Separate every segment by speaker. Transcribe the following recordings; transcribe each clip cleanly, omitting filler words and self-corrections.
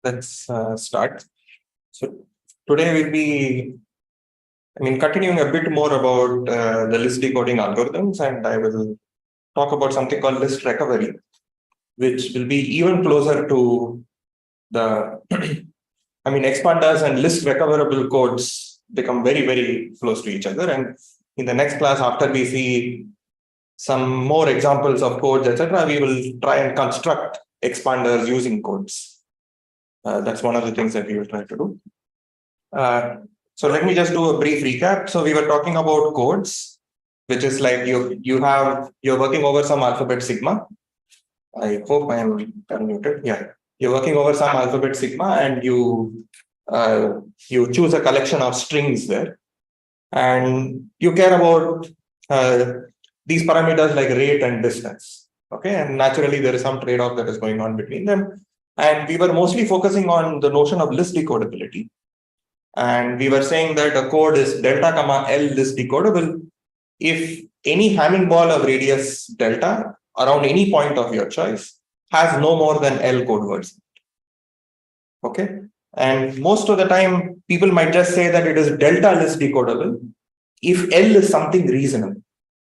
Speaker 1: Let's start. So today we'll be, continuing a bit more about the list decoding algorithms, and I will talk about something called list recovery, which will be even closer to the, expanders and list recoverable codes become very, very close to each other. And in the next class, after we see some more examples of codes, etc., we will try and construct expanders using codes. That's one of the things that we will try to do. So let me just do a brief recap. So we were talking about codes, which is like you're working over some alphabet sigma. I hope I am unmuted. Yeah, you're working over some alphabet sigma, and you choose a collection of strings there, and you care about these parameters like rate and distance. Okay, and naturally there is some trade-off that is going on between them. And we were mostly focusing on the notion of list decodability. And we were saying that a code is delta comma L list decodable if any Hamming ball of radius delta around any point of your choice has no more than L code words. Okay. And most of the time, people might just say that it is delta list decodable if L is something reasonable.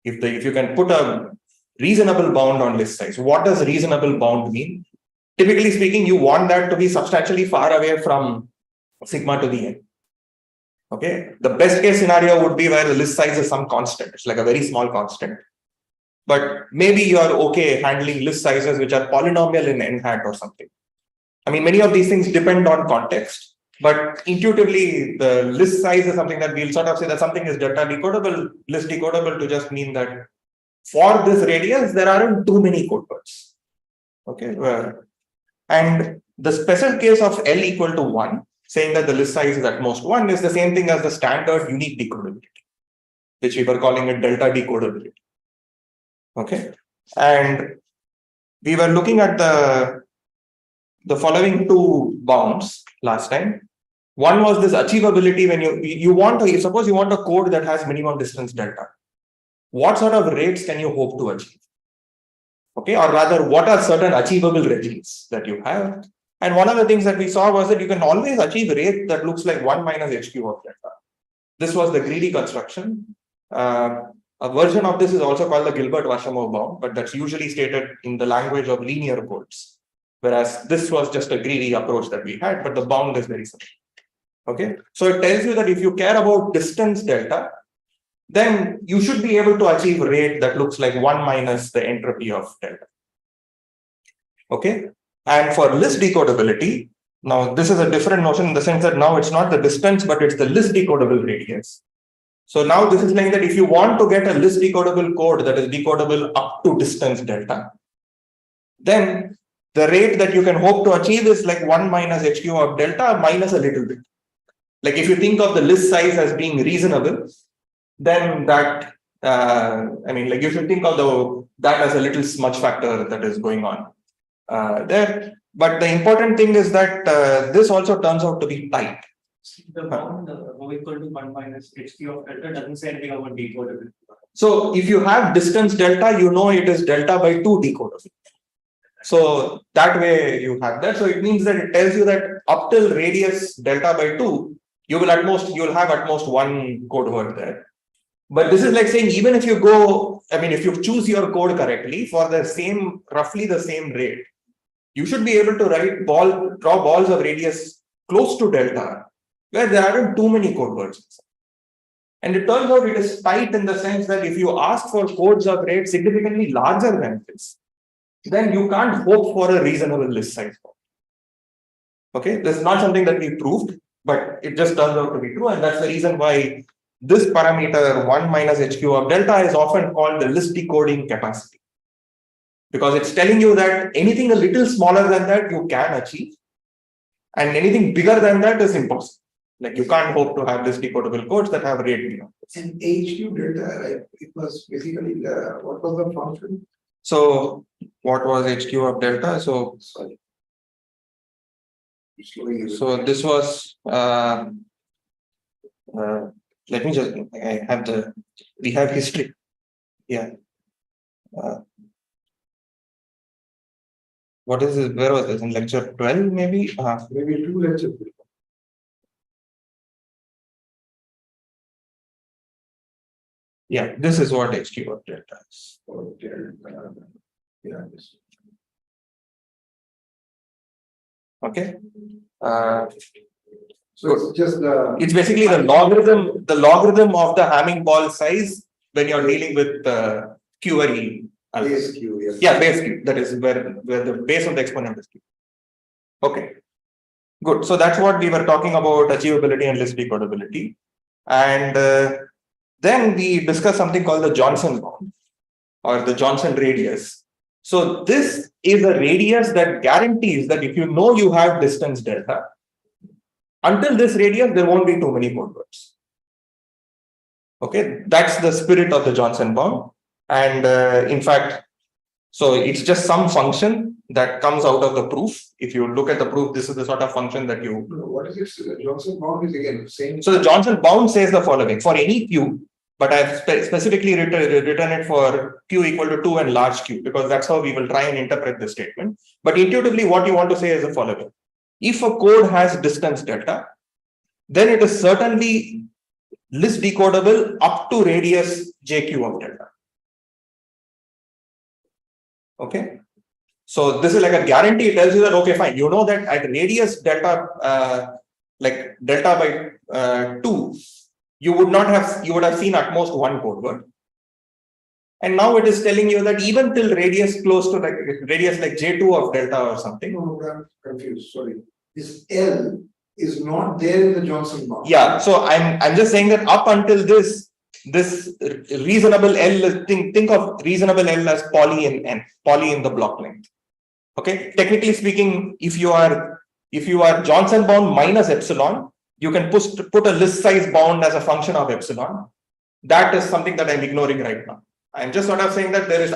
Speaker 1: If you can put a reasonable bound on list size. What does reasonable bound mean? Typically speaking, you want that to be substantially far away from sigma to the n. Okay, the best case scenario would be where the list size is some constant. It's like a very small constant. But maybe you are okay handling list sizes which are polynomial in n hat or something. Many of these things depend on context, but intuitively, the list size is something that we'll sort of say that something is delta decodable, list decodable to just mean that for this radius, there aren't too many code words. Okay, and the special case of L equal to 1, saying that the list size is at most 1, is the same thing as the standard unique decodability, which we were calling it delta decodability. Okay, and we were looking at the following two bounds last time. One was this achievability. When suppose you want a code that has minimum distance delta, what sort of rates can you hope to achieve? Okay, or rather, what are certain achievable regimes that you have? And one of the things that we saw was that you can always achieve a rate that looks like 1 minus HQ of delta. This was the greedy construction. A version of this is also called the Gilbert-Washamov bound, but that's usually stated in the language of linear codes. Whereas this was just a greedy approach that we had, but the bound is very simple. Okay, so it tells you that if you care about distance delta, then you should be able to achieve a rate that looks like 1 minus the entropy of delta. Okay, and for list decodability, now this is a different notion in the sense that now it's not the distance, but it's the list decodable radius. So now this is saying that if you want to get a list decodable code that is decodable up to distance delta, then the rate that you can hope to achieve is like 1 minus HQ of delta minus a little bit. Like if you think of the list size as being reasonable, then that, you should think of that as a little smudge factor that is going on there. But the important thing is that this also turns out to be tight.
Speaker 2: The bound equal to 1 minus HQ of delta doesn't say anything about decodability.
Speaker 1: So if you have distance delta, you know it is delta by 2 decodable. So that way you have that. So it means that it tells you that up till radius delta by 2, you will have at most one code word there. But this is like saying, even if you go, if you choose your code correctly for the roughly the same rate, you should be able to draw balls of radius close to delta, where there aren't too many code words. And it turns out it is tight in the sense that if you ask for codes of rate significantly larger than this, then you can't hope for a reasonable list size. Okay, this is not something that we proved, but it just turns out to be true. And that's the reason why this parameter 1 minus HQ of delta is often called the list decoding capacity. Because it's telling you that anything a little smaller than that you can achieve, and anything bigger than that is impossible. Like you can't hope to have list decodable codes that have rate beyond this.
Speaker 3: And HQ delta, it was basically what was the function?
Speaker 1: So what was HQ of delta? So this was let me just, we have history. Yeah. what is this? Where was this? In lecture 12, maybe?
Speaker 3: Maybe 2 lectures.
Speaker 1: Yeah, this is what HQ of delta is.
Speaker 3: Okay. Yeah.
Speaker 1: Okay.
Speaker 3: So it's just the.
Speaker 1: It's basically the logarithm of the Hamming ball size when you're dealing with query.
Speaker 3: Base Q, yes.
Speaker 1: Yeah, base Q. That is where the base of the exponent is Q. Okay. Good. So that's what we were talking about, achievability and list decodability. And then we discussed something called the Johnson bound or the Johnson radius. So this is a radius that guarantees that if you know you have distance delta, until this radius, there won't be too many code words. Okay, that's the spirit of the Johnson bound. And in fact, so it's just some function that comes out of the proof. If you look at the proof, this is the sort of function that you.
Speaker 3: What is it? Johnson bound is again the same.
Speaker 1: So the Johnson bound says the following: for any Q, but I've specifically written it for Q equal to 2 and large Q, because that's how we will try and interpret the statement. But intuitively, what you want to say is the following: if a code has distance delta, then it is certainly list decodable up to radius JQ of delta. Okay. So this is like a guarantee. It tells you that, okay, fine. You know that at radius delta, like delta by 2, you would have seen at most one code word. And now it is telling you that even till radius close to like radius like J2 of delta or something.
Speaker 3: No, I'm confused. Sorry. This L is not there in the Johnson bound.
Speaker 1: Yeah. So I'm just saying that up until this reasonable L, think of reasonable L as poly in N, poly in the block length. Okay. Technically speaking, if you are Johnson bound minus epsilon, you can put a list size bound as a function of epsilon. That is something that I'm ignoring right now. I'm just sort of saying that there is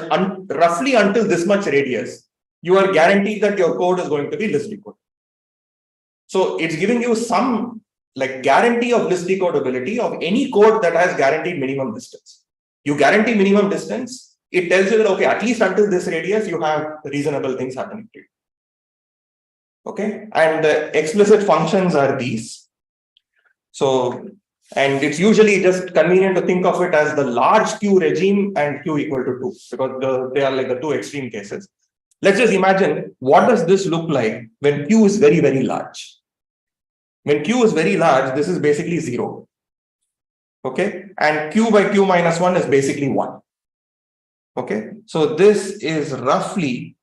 Speaker 1: roughly until this much radius, you are guaranteed that your code is going to be list decoded. So it's giving you some like guarantee of list decodability of any code that has guaranteed minimum distance. You guarantee minimum distance, it tells you that, okay, at least until this radius, you have reasonable things happening to you. Okay. And the explicit functions are these. So, and it's usually just convenient to think of it as the large Q regime and Q equal to 2, because they are like the two extreme cases. Let's just imagine, what does this look like when Q is very, very large? When Q is very large, this is basically 0. Okay. And Q by Q minus 1 is basically 1. Okay. So this is roughly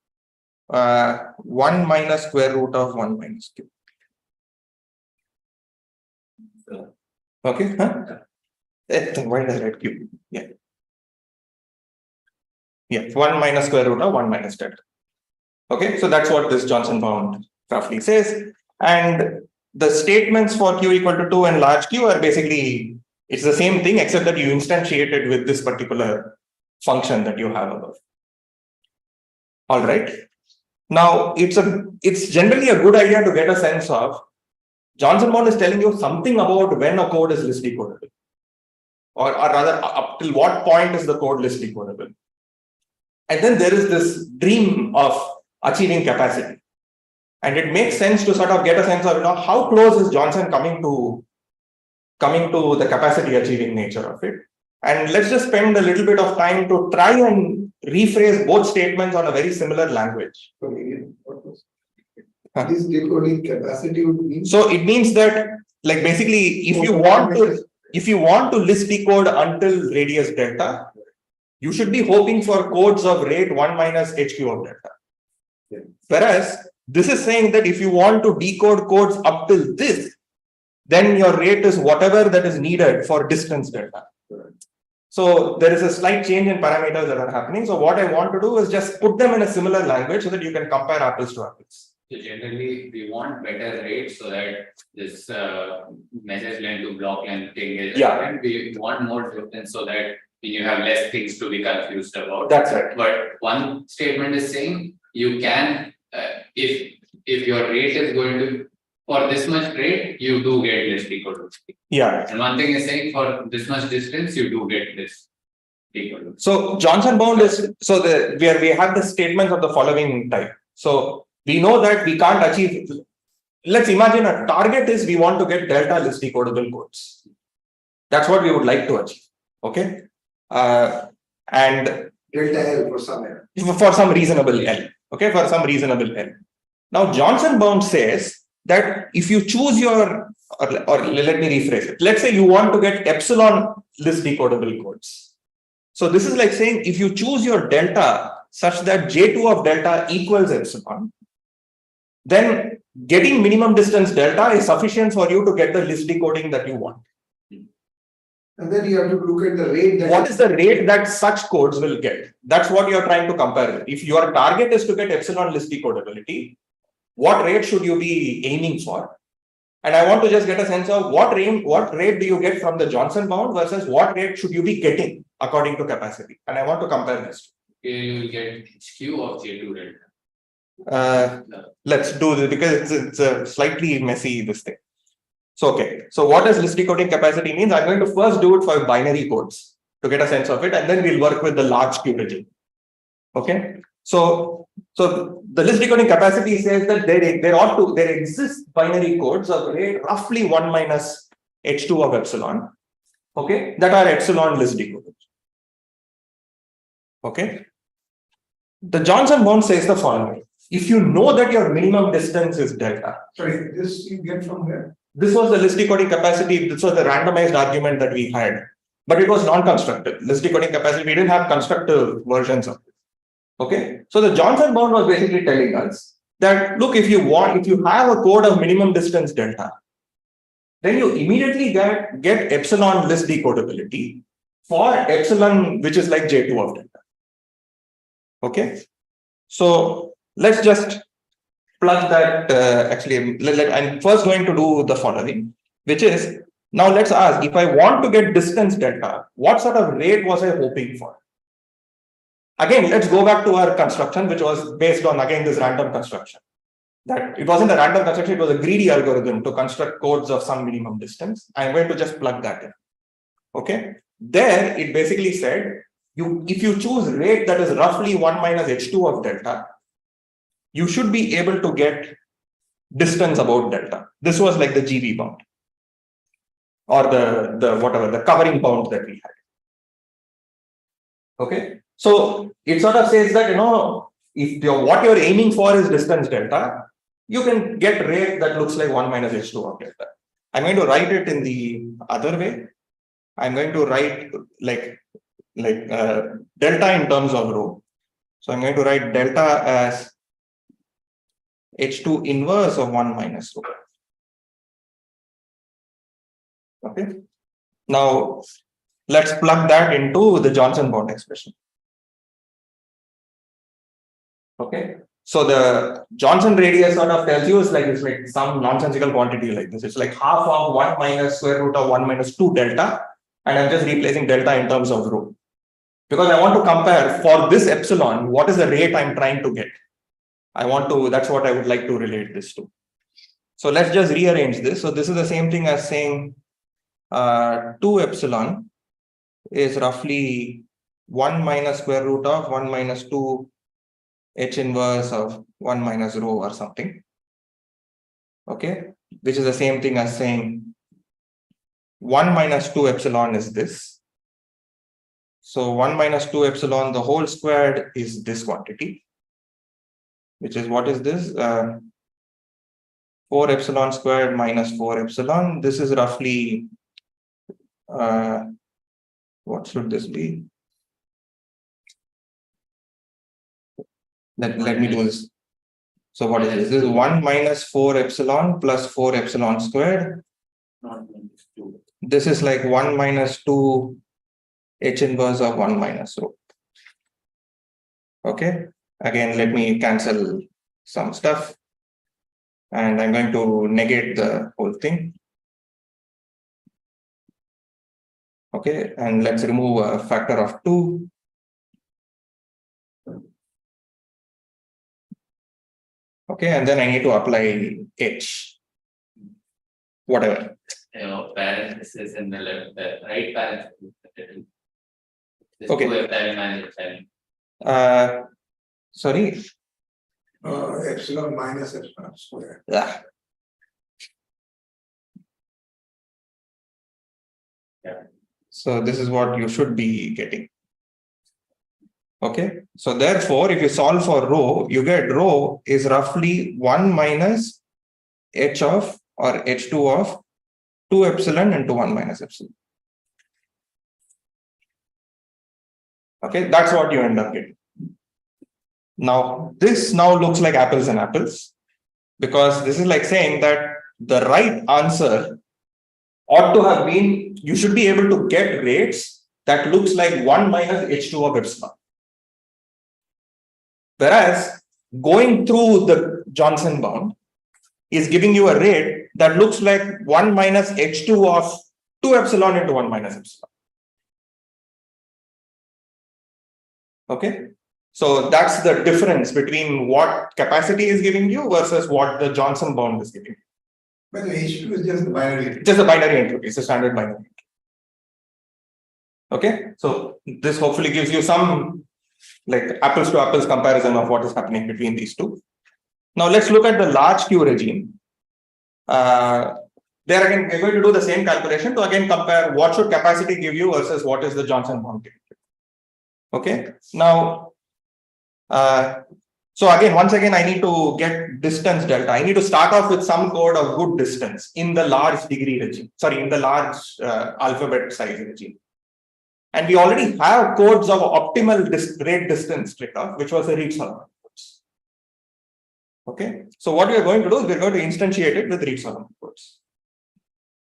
Speaker 1: 1 minus square root of 1 minus Q. Okay. Huh? Why did I write Q? Yeah. Yeah. 1 minus square root of 1 minus delta. Okay. So that's what this Johnson bound roughly says. And the statements for Q equal to 2 and large Q are basically, it's the same thing, except that you instantiate it with this particular function that you have above. All right. Now, it's generally a good idea to get a sense of, Johnson bound is telling you something about when a code is list decodable, or rather up till what point is the code list decodable. And then there is this dream of achieving capacity. And it makes sense to sort of get a sense of, how close is Johnson coming to the capacity achieving nature of it. And let's just spend a little bit of time to try and rephrase both statements on a very similar language.
Speaker 3: This decoding capacity would mean.
Speaker 1: So it means that, like, basically, if you want to list decode until radius delta, you should be hoping for codes of rate 1 minus HQ of delta.
Speaker 3: Yeah.
Speaker 1: Whereas this is saying that if you want to decode codes up till this, then your rate is whatever that is needed for distance delta. So there is a slight change in parameters that are happening. So what I want to do is just put them in a similar language so that you can compare apples to apples.
Speaker 4: So generally, we want better rates so that this message length to block length thing is, and we want more distance so that you have less things to be confused about.
Speaker 1: That's right.
Speaker 4: But one statement is saying you can, if your rate is going to, for this much rate, you do get list decodability.
Speaker 1: Yeah.
Speaker 4: And one thing is saying for this much distance, you do get this decodability.
Speaker 1: So Johnson bound is, so where we have the statements of the following type. So we know that we can't achieve. Let's imagine a target is we want to get delta list decodable codes. That's what we would like to achieve. Okay. And
Speaker 3: delta L for some error.
Speaker 1: For some reasonable L. Okay, for some reasonable L. Now Johnson bound says that if you choose your, or let me rephrase it. Let's say you want to get epsilon list decodable codes. So this is like saying if you choose your delta such that J2 of delta equals epsilon, then getting minimum distance delta is sufficient for you to get the list decoding that you want.
Speaker 3: And then you have to look at the rate.
Speaker 1: What is the rate that such codes will get? That's what you're trying to compare. If your target is to get epsilon list decodability, what rate should you be aiming for? And I want to just get a sense of what rate do you get from the Johnson bound versus what rate should you be getting according to capacity? And I want to compare this.
Speaker 4: You will get HQ of J2 delta.
Speaker 1: Let's do this because it's a slightly messy this thing. So, okay. So what does list decoding capacity means? I'm going to first do it for binary codes to get a sense of it, and then we'll work with the large Q regime. Okay. So the list decoding capacity says that there exist binary codes of rate roughly 1 minus H2 of epsilon. Okay, that are epsilon list decoded. Okay. The Johnson bound says the following. If you know that your minimum distance is delta.
Speaker 3: Sorry, this you get from where?
Speaker 1: This was the list decoding capacity. This was the randomized argument that we had, but it was non-constructive. List decoding capacity, we didn't have constructive versions of it. Okay. So the Johnson bound was basically telling us that, look, if you have a code of minimum distance delta, then you immediately get epsilon list decodability for epsilon, which is like J2 of delta. Okay. So let's just plug that. I'm first going to do the following, which is, now let's ask, if I want to get distance delta, what sort of rate was I hoping for? Again, let's go back to our construction, which was based on, again, this random construction. That it wasn't a random construction, it was a greedy algorithm to construct codes of some minimum distance. I'm going to just plug that in. Okay. There, it basically said, if you choose rate that is roughly 1 minus H2 of delta, you should be able to get distance about delta. This was like the GB bound, or the covering bound that we had. Okay. So it sort of says that, if what you're aiming for is distance delta, you can get rate that looks like 1 minus H2 of delta. I'm going to write it in the other way. I'm going to write like delta in terms of rho. So I'm going to write delta as H2 inverse of 1 minus rho. Okay. Now let's plug that into the Johnson bound expression. Okay. So the Johnson radius sort of tells you it's like some nonsensical quantity like this. It's like half of 1 minus square root of 1 minus 2 delta. And I'm just replacing delta in terms of rho. Because I want to compare for this epsilon, what is the rate I'm trying to get? That's what I would like to relate this to. So let's just rearrange this. So this is the same thing as saying 2 epsilon is roughly 1 minus square root of 1 minus 2 H inverse of 1 minus rho or something. Okay, which is the same thing as saying 1 minus 2 epsilon is this. So 1 minus 2 epsilon, the whole squared is this quantity, which is, what is this? 4 epsilon squared minus 4 epsilon. This is roughly, what should this be? Let me do this. So what is this? This is 1 minus 4 epsilon plus 4 epsilon squared. This is like 1 minus 2 H inverse of 1 minus rho. Okay. Again, let me cancel some stuff. And I'm going to negate the whole thing. Okay. And let's remove a factor of 2. Okay. And then I need to apply H. Whatever.
Speaker 4: Parenthesis in the left, the right parenthesis.
Speaker 1: Okay.
Speaker 4: Sorry.
Speaker 3: Epsilon minus epsilon square.
Speaker 1: Yeah. So this is what you should be getting. Okay. So therefore, if you solve for rho, you get rho is roughly 1 minus h of or h2 of 2 epsilon into 1 minus epsilon. Okay, that's what you end up getting. Now, this now looks like apples and apples, because this is like saying that the right answer ought to have been, you should be able to get rates that looks like 1 minus h2 of epsilon. Whereas going through the Johnson bound is giving you a rate that looks like 1 minus h2 of 2 epsilon into 1 minus epsilon. Okay. So that's the difference between what capacity is giving you versus what the Johnson bound is giving you.
Speaker 3: But the H2 is just the binary.
Speaker 1: Just a binary entropy, it's a standard binary entropy. Okay, so this hopefully gives you some like apples to apples comparison of what is happening between these two. Now let's look at the large Q regime. There again, we're going to do the same calculation to again compare what should capacity give you versus what is the Johnson bound give you. Okay, now so again, once again, I need to get distance delta. I need to start off with some code of good distance in the large degree regime, sorry, in the large alphabet size regime. And we already have codes of optimal rate distance trade-off, which was the Reed-Solomon codes. Okay, so what we are going to do is we're going to instantiate it with Reed-Solomon codes.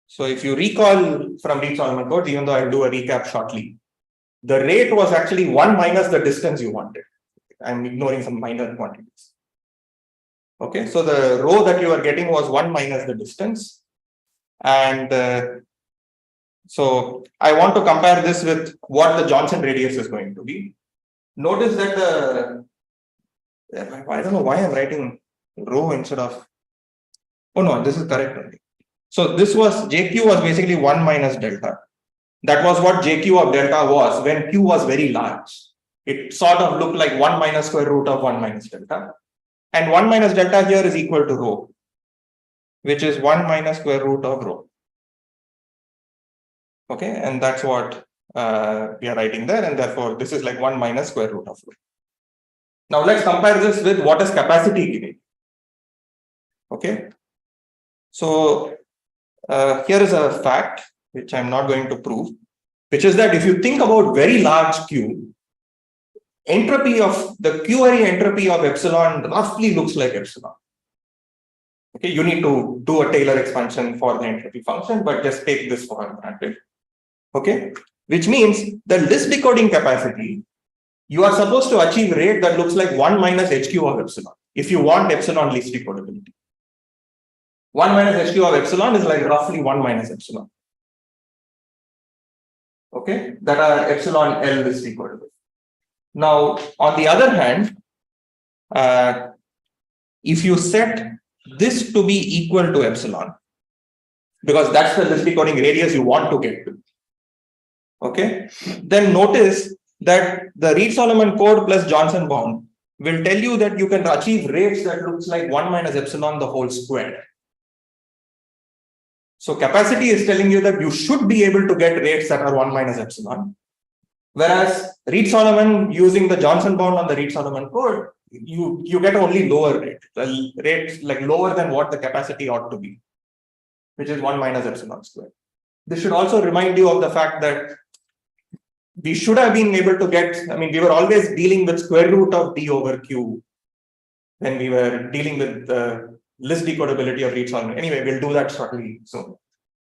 Speaker 1: So if you recall from Reed-Solomon codes, even though I'll do a recap shortly, the rate was actually 1 minus the distance you wanted. I'm ignoring some minor quantities. Okay, so the row that you are getting was 1 minus the distance. And so I want to compare this with what the Johnson radius is going to be. Notice that I don't know why I'm writing row instead of, oh no, this is correct only. So this was, JQ was basically 1 minus delta. That was what JQ of delta was when Q was very large. It sort of looked like 1 minus square root of 1 minus delta. And 1 minus delta here is equal to rho, which is 1 minus square root of rho. Okay, and that's what we are writing there. And therefore, this is like 1 minus square root of rho. Now let's compare this with what is capacity giving. Okay, so here is a fact which I'm not going to prove, which is that if you think about very large Q, entropy of the query entropy of epsilon roughly looks like epsilon. Okay, you need to do a Taylor expansion for the entropy function, but just take this for granted. Okay, which means the list decoding capacity, you are supposed to achieve rate that looks like 1 minus HQ of epsilon if you want epsilon list decodability. 1 minus HQ of epsilon is like roughly 1 minus epsilon. Okay, that are epsilon L list decodable. Now, on the other hand, if you set this to be equal to epsilon, because that's the list decoding radius you want to get to, okay, then notice that the Reed-Solomon code plus Johnson bound will tell you that you can achieve rates that looks like 1 minus epsilon the whole squared. So capacity is telling you that you should be able to get rates that are 1 minus epsilon. Whereas Reed-Solomon using the Johnson bound on the Reed-Solomon code, you get only lower rate, the rate like lower than what the capacity ought to be, which is 1 minus epsilon squared. This should also remind you of the fact that we should have been able to get, I mean, we were always dealing with square root of D over Q when we were dealing with the list decodability of Reed-Solomon. Anyway, we'll do that shortly soon.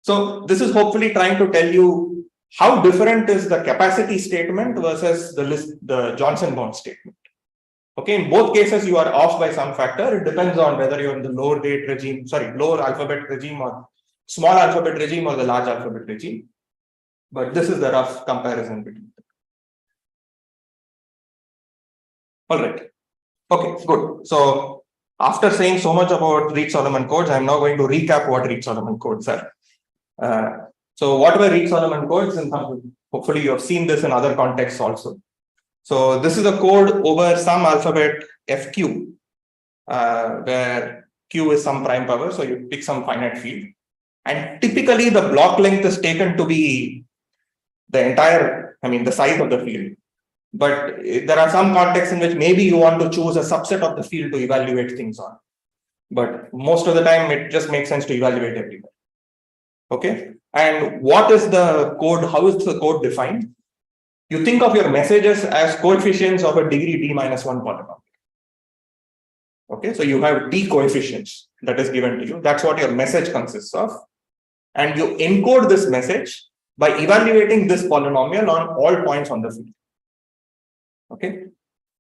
Speaker 1: So this is hopefully trying to tell you how different is the capacity statement versus the Johnson bound statement. Okay, in both cases, you are off by some factor. It depends on whether you're in the lower rate regime, sorry, lower alphabet regime or small alphabet regime or the large alphabet regime. But this is the rough comparison between them. All right. Okay, good. So after saying so much about Reed-Solomon codes, I'm now going to recap what Reed-Solomon codes are. So what were Reed-Solomon codes? And hopefully you have seen this in other contexts also. So this is a code over some alphabet FQ. where Q is some prime power. So you pick some finite field. And typically the block length is taken to be the entire, the size of the field. But there are some contexts in which maybe you want to choose a subset of the field to evaluate things on. But most of the time, it just makes sense to evaluate everywhere. Okay. And what is the code? How is the code defined? You think of your messages as coefficients of a degree d-1 polynomial. Okay. So you have d coefficients that is given to you. That's what your message consists of. And you encode this message by evaluating this polynomial on all points on the field. Okay.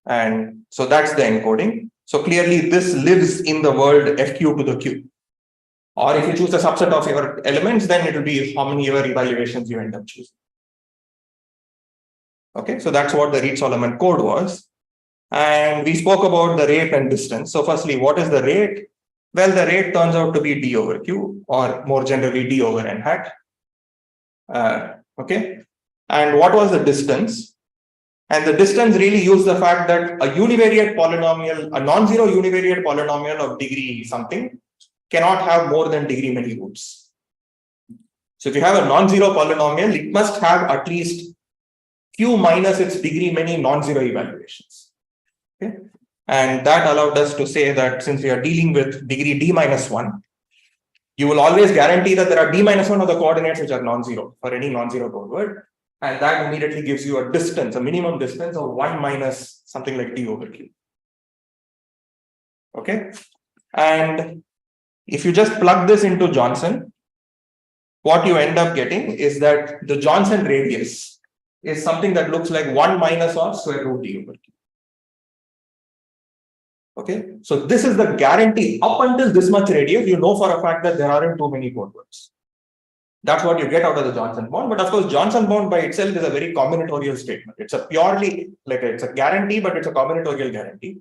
Speaker 1: And so that's the encoding. So clearly this lives in the world fq to the q. Or if you choose a subset of your elements, then it will be how many ever evaluations you end up choosing. Okay, so that's what the Reed-Solomon code was. And we spoke about the rate and distance. So firstly, what is the rate? Well, the rate turns out to be d over q, or more generally d over n hat. Okay, and what was the distance? And the distance really used the fact that a univariate polynomial, a non-zero univariate polynomial of degree something cannot have more than degree many roots. So if you have a non-zero polynomial, it must have at least q minus its degree many non-zero evaluations. Okay, and that allowed us to say that since we are dealing with degree d-1, you will always guarantee that there are d-1 of the coordinates which are non-zero for any non-zero code word. And that immediately gives you a distance, a minimum distance of 1 minus something like d over q. Okay. And if you just plug this into Johnson, what you end up getting is that the Johnson radius is something that looks like 1 minus of square root d over q. Okay. So this is the guarantee. Up until this much radius, you know for a fact that there aren't too many code words. That's what you get out of the Johnson bound. But of course, Johnson bound by itself is a very combinatorial statement. It's a purely it's a guarantee, but it's a combinatorial guarantee.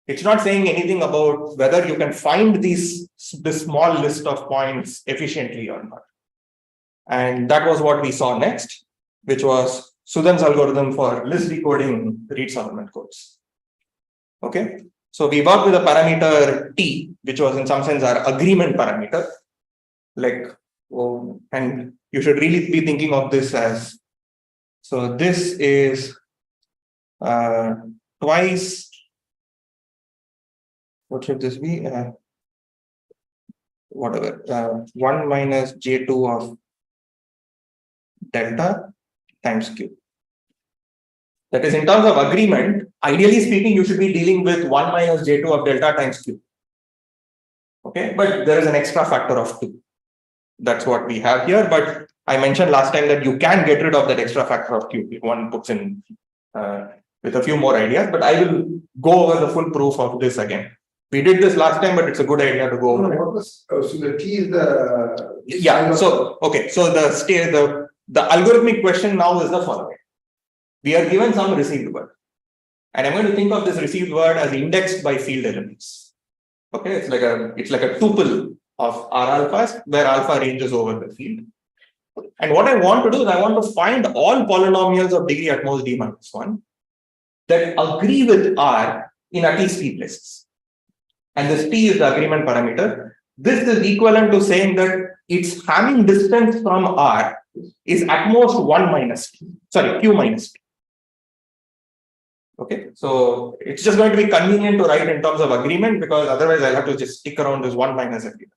Speaker 1: It's not saying anything about whether you can find this small list of points efficiently or not. And that was what we saw next, which was Sudan's algorithm for list decoding Reed-Solomon codes. Okay. So we worked with a parameter T, which was in some sense our agreement parameter. And you should really be thinking of this as, so this is twice, what should this be? Whatever, 1 minus j2 of delta times q. That is, in terms of agreement, ideally speaking, you should be dealing with 1 minus j2 of delta times q. Okay, but there is an extra factor of 2. That's what we have here. But I mentioned last time that you can get rid of that extra factor of q if one puts in with a few more ideas. But I will go over the full proof of this again. We did this last time, but it's a good idea to go over it.
Speaker 3: So the T is the
Speaker 1: So okay. So the algorithmic question now is the following. We are given some received word, and I'm going to think of this received word as indexed by field elements. Okay, it's like a tuple of R alphas where alpha ranges over the field. And what I want to do is I want to find all polynomials of degree at most d-1 that agree with R in at least p places. And this t is the agreement parameter. This is equivalent to saying that its Hamming distance from R is at most 1 minus t. Sorry, q minus t. Okay, so it's just going to be convenient to write in terms of agreement because otherwise I'll have to just stick around this 1 minus agreement.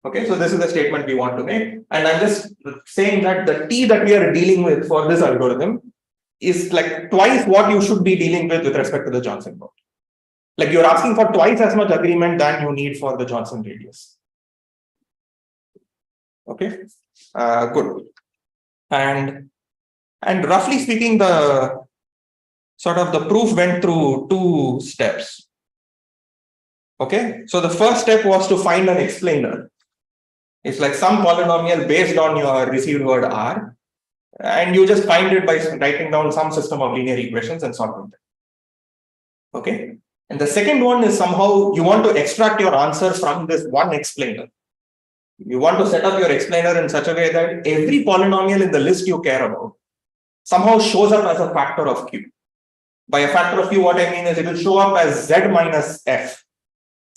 Speaker 1: Okay, so this is the statement we want to make. And I'm just saying that the T that we are dealing with for this algorithm is like twice what you should be dealing with respect to the Johnson bound. Like you're asking for twice as much agreement than you need for the Johnson radius. Okay, good. And roughly speaking, the proof went through 2 steps. Okay, so the first step was to find an explainer. It's like some polynomial based on your received word R, and you just find it by writing down some system of linear equations and solving them. Okay, and the second one is somehow you want to extract your answer from this one explainer. You want to set up your explainer in such a way that every polynomial in the list you care about somehow shows up as a factor of q. By a factor of q, what I mean is it will show up as z minus f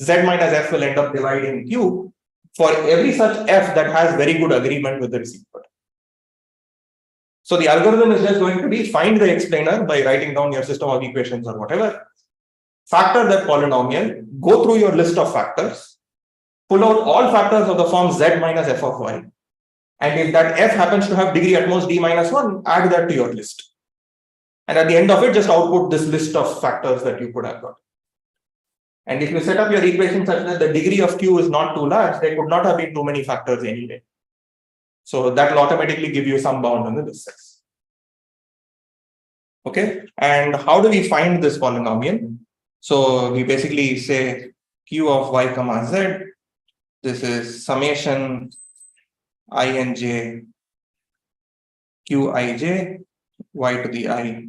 Speaker 1: Z minus F will end up dividing Q for every such F that has very good agreement with the received word. So the algorithm is just going to be find the explainer by writing down your system of equations or whatever, factor that polynomial, go through your list of factors, pull out all factors of the form Z minus F of Y. And if that F happens to have degree at most D minus 1, add that to your list. And at the end of it, just output this list of factors that you could have got. And if you set up your equation such that the degree of Q is not too large, there could not have been too many factors anyway. So that will automatically give you some bound on the list size. Okay, and how do we find this polynomial? So we basically say Q of Y comma Z. This is summation Ij Qij Y to the I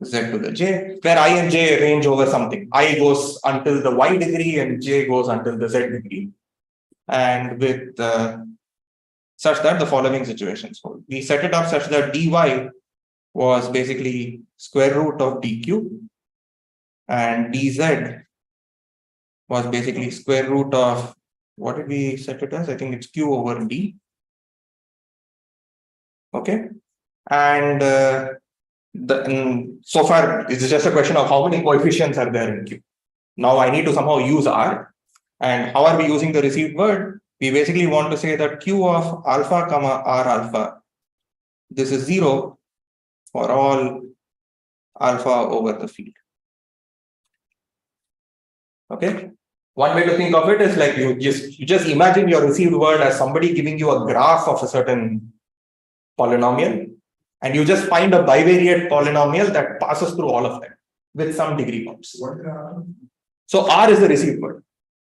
Speaker 1: Z to the J, where I and J range over something. I goes until the Y degree and J goes until the Z degree. And with such that the following situations hold. We set it up such that dy was basically square root of dq and dz was basically square root of, what did we set it as? I think it's q over d. Okay. And so far it's just a question of how many coefficients are there in q. Now I need to somehow use r. And how are we using the received word? We basically want to say that q of alpha comma r alpha, this is 0 for all alpha over the field. Okay. One way to think of it is like you just imagine your received word as somebody giving you a graph of a certain polynomial, and you just find a bivariate polynomial that passes through all of them with some degree bounds. So R is the received word.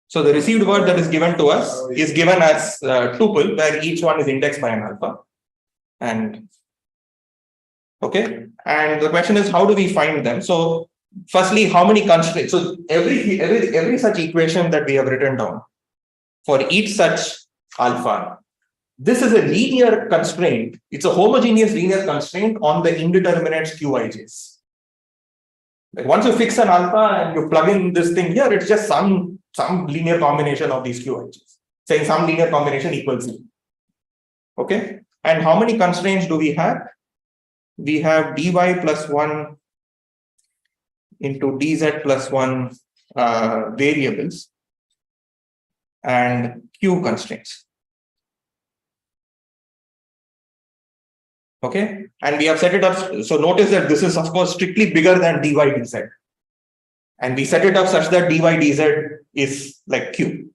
Speaker 1: So the received word that is given to us is given as tuple, where each one is indexed by an alpha. And okay, and the question is, how do we find them? So firstly, how many constraints? So every such equation that we have written down for each such alpha, this is a linear constraint. It's a homogeneous linear constraint on the indeterminates Qij's. Like once you fix an alpha and you plug in this thing here, it's just some linear combination of these Qij's, saying some linear combination equals 0. Okay, and how many constraints do we have? We have dy plus 1 into dz plus 1 variables and q constraints. Okay, and we have set it up. So notice that this is, of course, strictly bigger than dy dz. And we set it up such that dy dz is like q.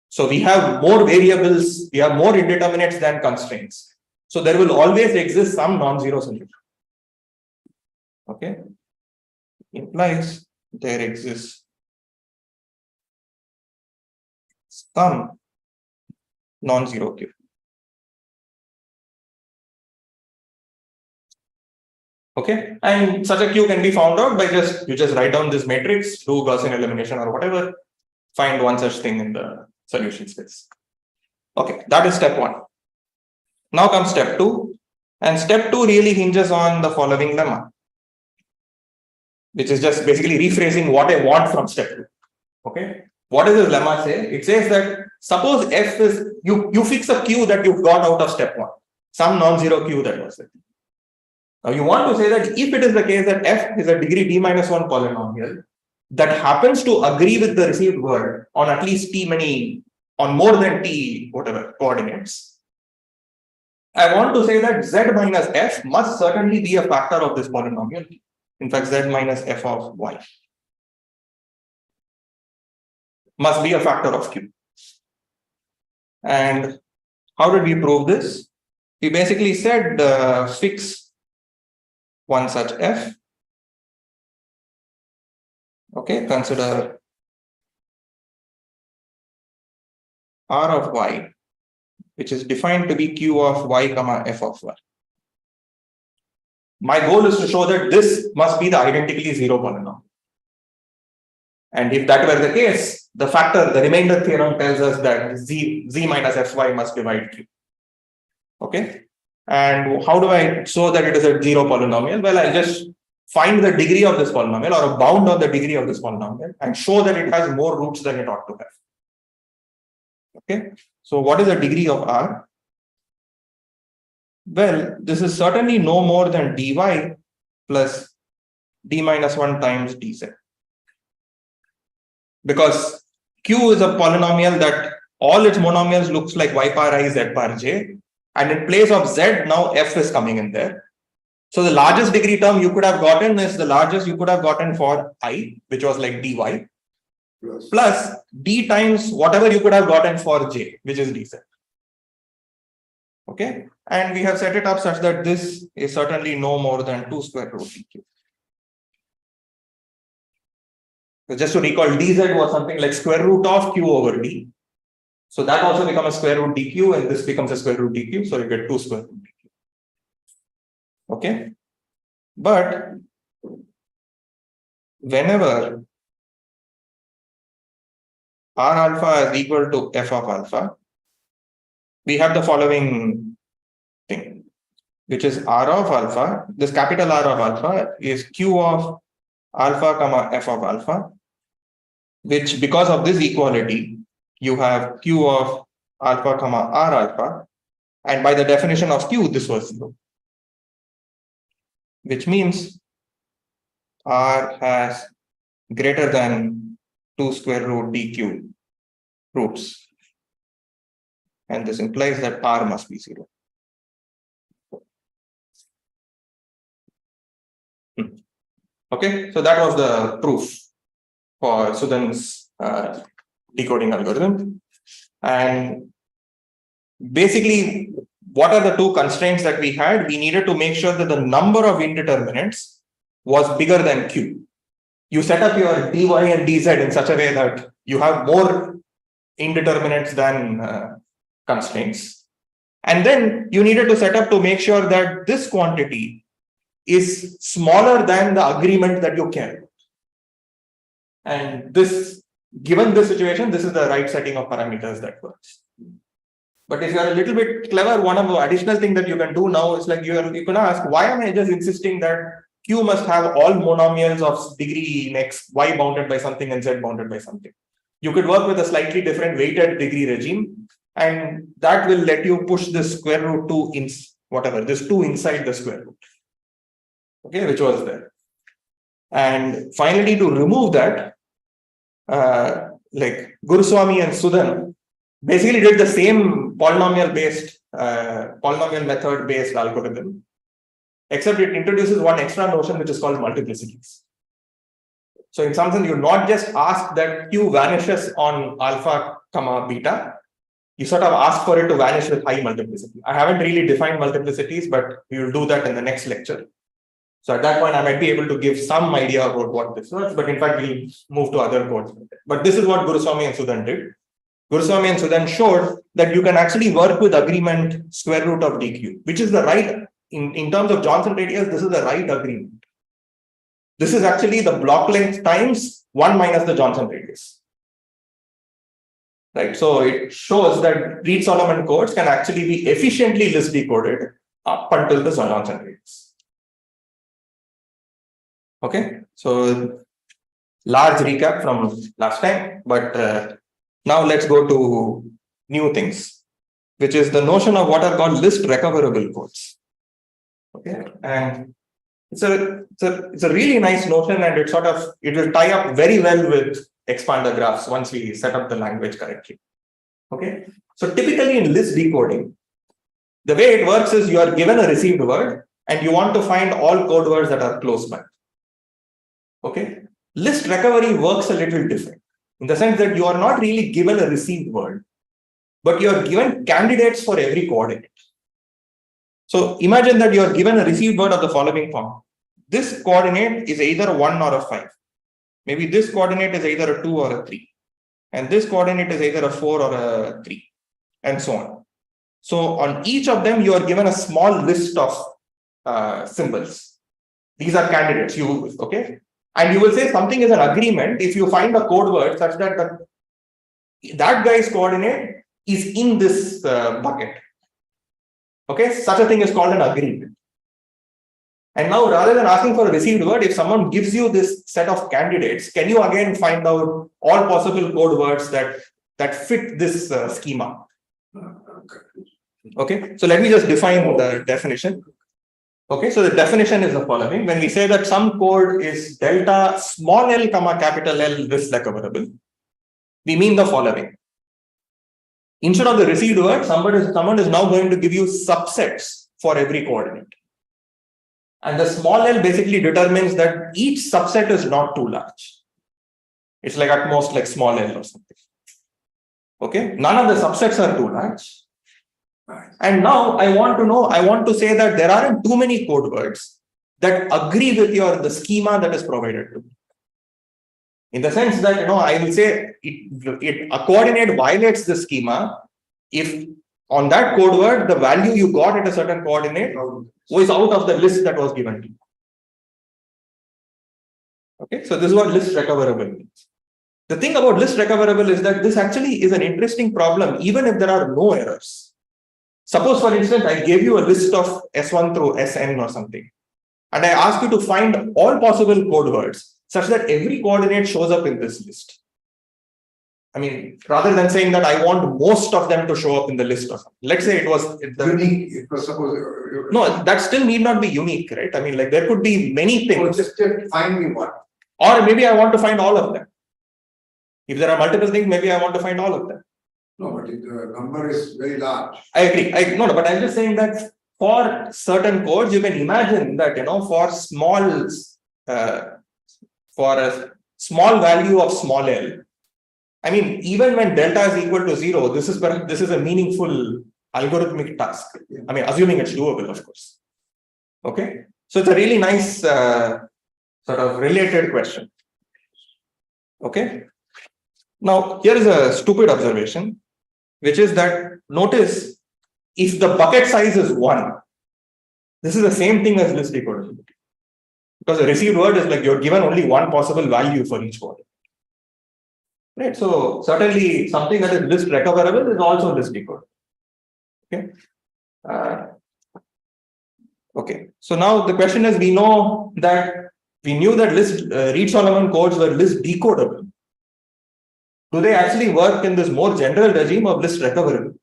Speaker 1: So we have more variables, we have more indeterminates than constraints. So there will always exist some non-zero solution. Okay, implies there exists some non-zero q. Okay, and such a q can be found out by you just write down this matrix, do Gaussian elimination or whatever, find one such thing in the solution space. Okay, that is step 1. Now comes step 2, and step 2 really hinges on the following lemma, which is just basically rephrasing what I want from step 2. Okay, what does this lemma say? It says that suppose f is, you fix a q that you've got out of step 1, some non-zero q that was there. Now you want to say that if it is the case that f is a degree d minus 1 polynomial that happens to agree with the received word on at least t many, on more than t whatever coordinates, I want to say that z minus f must certainly be a factor of this polynomial. In fact, z minus f of y must be a factor of q. And how did we prove this? We basically said fix one such f. Okay, consider r of y, which is defined to be q of y comma f of y. My goal is to show that this must be the identically zero polynomial. And if that were the case, the remainder theorem tells us that z minus fy must divide q. Okay. And how do I show that it is a zero polynomial? Well, I'll just find the degree of this polynomial or a bound on the degree of this polynomial and show that it has more roots than it ought to have. Okay, so what is the degree of R? Well, this is certainly no more than dy plus d minus 1 times dz. Because Q is a polynomial that all its monomials looks like y bar I, z bar j. And in place of z, now f is coming in there. So the largest degree term you could have gotten is the largest you could have gotten for I, which was like dy, plus d times whatever you could have gotten for j, which is dz. Okay, and we have set it up such that this is certainly no more than 2 square root dq. So just to recall, dz was something like square root of q over d. So that also becomes a square root dq, and this becomes a square root dq. So you get 2 square root dq. Okay, but whenever R alpha is equal to f of alpha, we have the following thing, which is R of alpha. This capital R of alpha is q of alpha comma f of alpha, which because of this equality, you have q of alpha comma R alpha, and by the definition of q, this was 0. Which means R has greater than 2 square root dq roots. And this implies that R must be 0. Okay, so that was the proof for Sudan's decoding algorithm. And basically, what are the two constraints that we had? We needed to make sure that the number of indeterminates was bigger than q. You set up your dy and dz in such a way that you have more indeterminates than constraints. And then you needed to set up to make sure that this quantity is smaller than the agreement that you care about. And this, given this situation, this is the right setting of parameters that works. But if you are a little bit clever, one of the additional thing that you can do now is like you can ask, why am I just insisting that Q must have all monomials of degree in X, Y bounded by something and Z bounded by something? You could work with a slightly different weighted degree regime, and that will let you push this square root 2 in whatever, this 2 inside the square root. Okay, which was there. And finally, to remove that, like Guruswamy and Sudan basically did the same polynomial method based algorithm, except it introduces one extra notion which is called multiplicities. So in some sense, you not just ask that Q vanishes on alpha comma beta, you sort of ask for it to vanish with high multiplicity. I haven't really defined multiplicities, but we will do that in the next lecture. So at that point, I might be able to give some idea about what this was, but in fact, we'll move to other codes. But this is what Guruswamy and Sudan did. Guruswamy and Sudan showed that you can actually work with agreement square root of dq, which is the right, in terms of Johnson radius, this is the right agreement. This is actually the block length times 1 minus the Johnson radius. Right, so it shows that Reed-Solomon codes can actually be efficiently list decoded up until the Johnson radius. Okay, so large recap from last time, but now let's go to new things, which is the notion of what are called list recoverable codes. Okay, and it's a really nice notion, and it will tie up very well with expander graphs once we set up the language correctly. Okay, so typically in list decoding, the way it works is you are given a received word and you want to find all code words that are close by. Okay, list recovery works a little different in the sense that you are not really given a received word, but you are given candidates for every coordinate. So imagine that you are given a received word of the following form. This coordinate is either a 1 or a 5. Maybe this coordinate is either a 2 or a 3. And this coordinate is either a 4 or a 3, and so on. So on each of them, you are given a small list of symbols. These are candidates. Okay? And you will say something is an agreement if you find a code word such that that guy's coordinate is in this bucket. Okay, such a thing is called an agreement. And now, rather than asking for a received word, if someone gives you this set of candidates, can you again find out all possible code words that fit this schema? Okay, so let me just define the definition. Okay, so the definition is the following. When we say that some code is delta small l comma capital L list recoverable, we mean the following. Instead of the received word, someone is now going to give you subsets for every coordinate. And the small l basically determines that each subset is not too large. It's like at most like small l or something. Okay, none of the subsets are too large. And now I want to say that there aren't too many code words that agree with the schema that is provided to me. In the sense that, I will say a coordinate violates the schema if on that code word, the value you got at a certain coordinate was out of the list that was given to you. Okay, so this is what list recoverable means. The thing about list recoverable is that this actually is an interesting problem, even if there are no errors. Suppose, for instance, I gave you a list of S1 through Sn or something, and I ask you to find all possible code words such that every coordinate shows up in this list. I mean, rather than saying that I want most of them to show up in the list or something. Let's say it was
Speaker 3: unique. It was suppose
Speaker 1: no, that still need not be unique, right? I mean, like there could be many things.
Speaker 3: Just find me one.
Speaker 1: Or maybe I want to find all of them. If there are multiple things, maybe I want to find all of them.
Speaker 3: No, but the number is very large.
Speaker 1: I agree. No, but I'm just saying that for certain codes, you can imagine that, for for a small value of small l, I mean, even when delta is equal to 0, this is a meaningful algorithmic task. I mean, assuming it's doable, of course. Okay, so it's a really nice sort of related question. Okay, now here is a stupid observation, which is that notice if the bucket size is 1, this is the same thing as list decodability. Because the received word is like you're given only one possible value for each word. Right. So certainly something that is list recoverable is also list decodable. Okay. Okay. So now the question is, we knew that Reed-Solomon codes were list decodable. Do they actually work in this more general regime of list recoverability?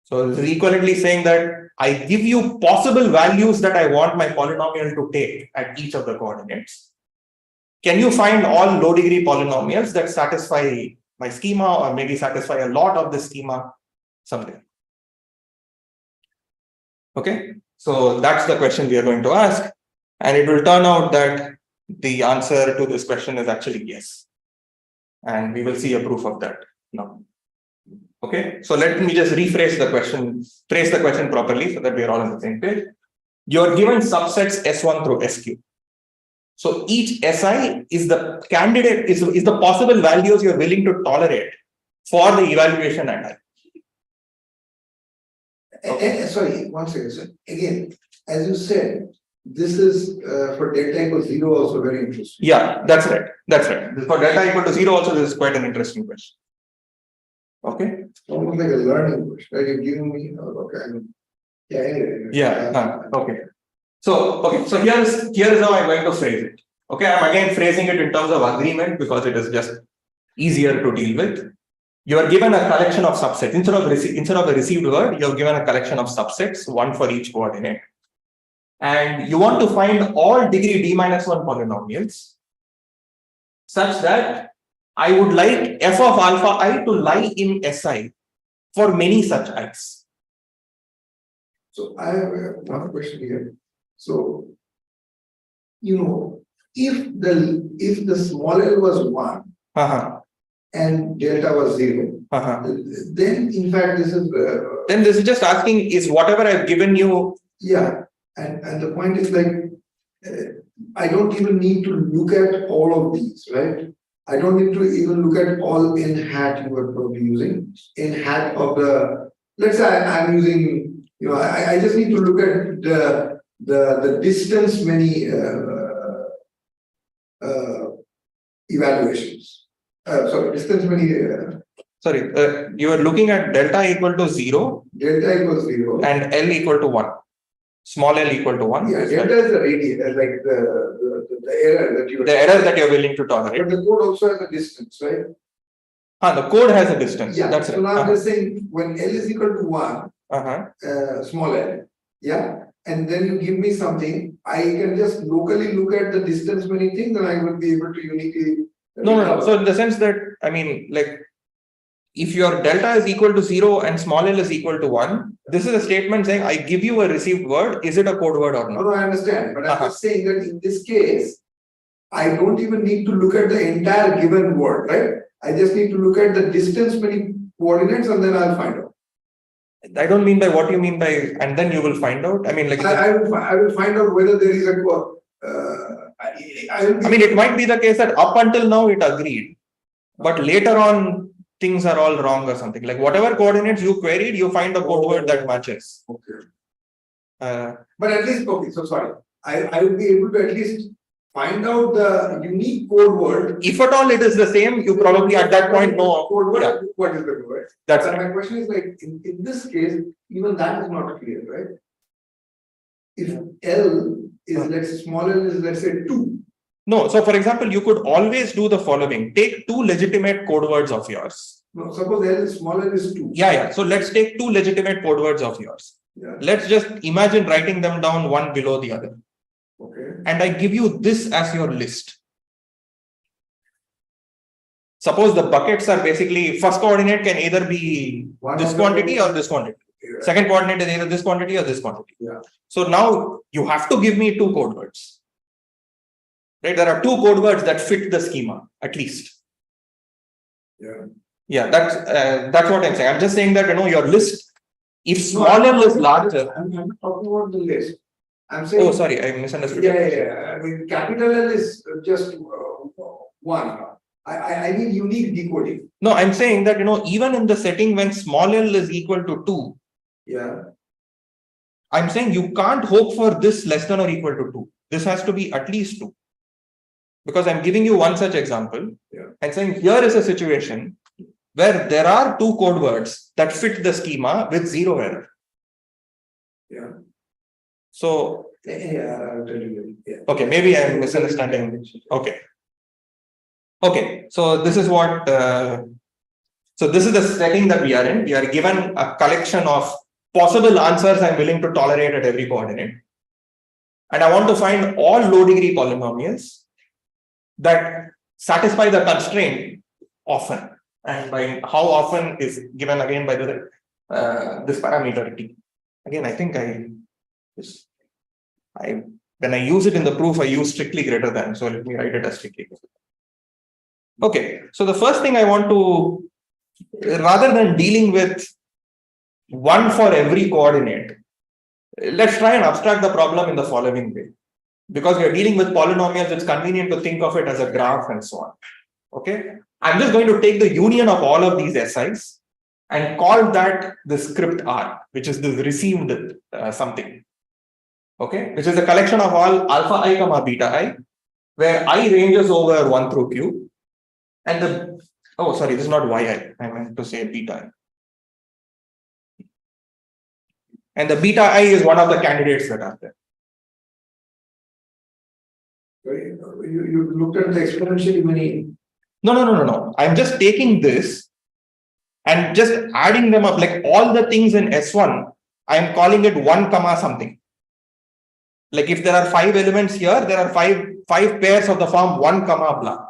Speaker 1: So this is equivalently saying that I give you possible values that I want my polynomial to take at each of the coordinates. Can you find all low degree polynomials that satisfy my schema, or maybe satisfy a lot of the schema someday? Okay, so that's the question we are going to ask. And it will turn out that the answer to this question is actually yes. And we will see a proof of that now. Okay, so let me just rephrase the question, phrase the question properly so that we are all on the same page. You're given subsets S1 through SQ. So each SI is the candidate, is the possible values you're willing to tolerate for the evaluation and I.
Speaker 3: Okay. Sorry, one second, sir. Again, as you said, this is for delta equals 0 also very interesting.
Speaker 1: Yeah, that's right. That's right. For delta equal to 0 also, this is quite an interesting question. Okay.
Speaker 3: Almost like a learning question. Right? You're giving me okay. Yeah, anyway.
Speaker 1: Yeah. Okay. So here's how I'm going to phrase it. Okay, I'm again phrasing it in terms of agreement because it is just easier to deal with. You are given a collection of subsets. Instead of a received word, you are given a collection of subsets, one for each coordinate. And you want to find all degree d-1 polynomials such that I would like f of alpha I to lie in Si for many such i's.
Speaker 3: So I have one question here. So, if the small l was 1 and delta was 0, then in fact
Speaker 1: then this is just asking, is whatever I've given you.
Speaker 3: Yeah, and the point is like I don't even need to look at all of these, right? I don't need to even look at all n hat you are probably using. N hat of the, let's say I'm using, I just need to look at the distance many evaluations. Distance many.
Speaker 1: You are looking at delta equal to 0.
Speaker 3: Delta equals 0.
Speaker 1: And L equal to 1. small l equal to 1.
Speaker 3: Yeah, delta is the radius, like the error that you
Speaker 1: The error that you're willing to tolerate.
Speaker 3: But the code also has a distance, right?
Speaker 1: The code has a distance.
Speaker 3: Yeah,
Speaker 1: that's
Speaker 3: so
Speaker 1: right.
Speaker 3: now I'm just saying when L is equal to 1, small l, yeah, and then you give me something, I can just locally look at the distance many things and I will be able to uniquely.
Speaker 1: No. So in the sense that, I mean, like, if your delta is equal to 0 and small l is equal to 1, this is a statement saying, I give you a received word, is it a code word or not?
Speaker 3: No, I understand, but I'm just saying that in this case, I don't even need to look at the entire given word, right? I just need to look at the distance many coordinates and then I'll find out.
Speaker 1: I don't mean by what you mean by, and then you will find out. I mean, like,
Speaker 3: I will find out whether there is a
Speaker 1: I mean, it might be the case that up until now it agreed, but later on things are all wrong or something. Like whatever coordinates you queried, you find a code word that matches.
Speaker 3: Okay. But at least, okay, so sorry. I will be able to at least find out the unique code word.
Speaker 1: If at all it is the same, you probably at that point know
Speaker 3: code word, what is the code word.
Speaker 1: That's
Speaker 3: right. My question is like, in this case, even that is not clear, right? If L is, let's say, small l is, let's say, 2.
Speaker 1: No, so for example, you could always do the following. Take 2 legitimate code words of yours.
Speaker 3: No, suppose L is small l is 2.
Speaker 1: Yeah. So let's take 2 legitimate code words of yours.
Speaker 3: Yeah.
Speaker 1: Let's just imagine writing them down one below the other.
Speaker 3: Okay.
Speaker 1: And I give you this as your list. Suppose the buckets are basically, first coordinate can either be this quantity or this quantity.
Speaker 3: Yeah.
Speaker 1: Second coordinate is either this quantity or this quantity.
Speaker 3: Yeah.
Speaker 1: So now you have to give me 2 code words. Right? There are 2 code words that fit the schema, at least.
Speaker 3: Yeah.
Speaker 1: Yeah, that's what I'm saying. I'm just saying that, your list, if smaller is larger.
Speaker 3: I'm not talking about the list. I'm saying.
Speaker 1: Oh, sorry, I misunderstood.
Speaker 3: Yeah. I mean, capital L is just one. I need unique decoding.
Speaker 1: No, I'm saying that, even in the setting when small l is equal to 2.
Speaker 3: Yeah.
Speaker 1: I'm saying you can't hope for this less than or equal to 2. This has to be at least 2. Because I'm giving you one such example.
Speaker 3: Yeah.
Speaker 1: And saying here is a situation where there are 2 code words that fit the schema with 0 error.
Speaker 3: Yeah.
Speaker 1: So,
Speaker 3: yeah, I'll tell you. Yeah.
Speaker 1: Okay, maybe I'm misunderstanding. Okay, so this is what, so this is the setting that we are in. We are given a collection of possible answers I'm willing to tolerate at every coordinate. And I want to find all low degree polynomials that satisfy the constraint often. And by how often is given again by this parameter t. Again, I think when I use it in the proof, I use strictly greater than. So let me write it as strictly greater than. Okay, so the first thing I want to, rather than dealing with one for every coordinate, let's try and abstract the problem in the following way. Because we are dealing with polynomials, it's convenient to think of it as a graph and so on. Okay, I'm just going to take the union of all of these SIs and call that the script R, which is the received something. Okay, which is a collection of all alpha I comma beta I, where I ranges over 1 through q. And this is not yi, I meant to say beta I. And the beta I is one of the candidates that are there.
Speaker 3: You looked at the exponentially many.
Speaker 1: No. I'm just taking this and just adding them up, like all the things in S1, I'm calling it 1 comma something. Like if there are 5 elements here, there are five pairs of the form 1 comma blah.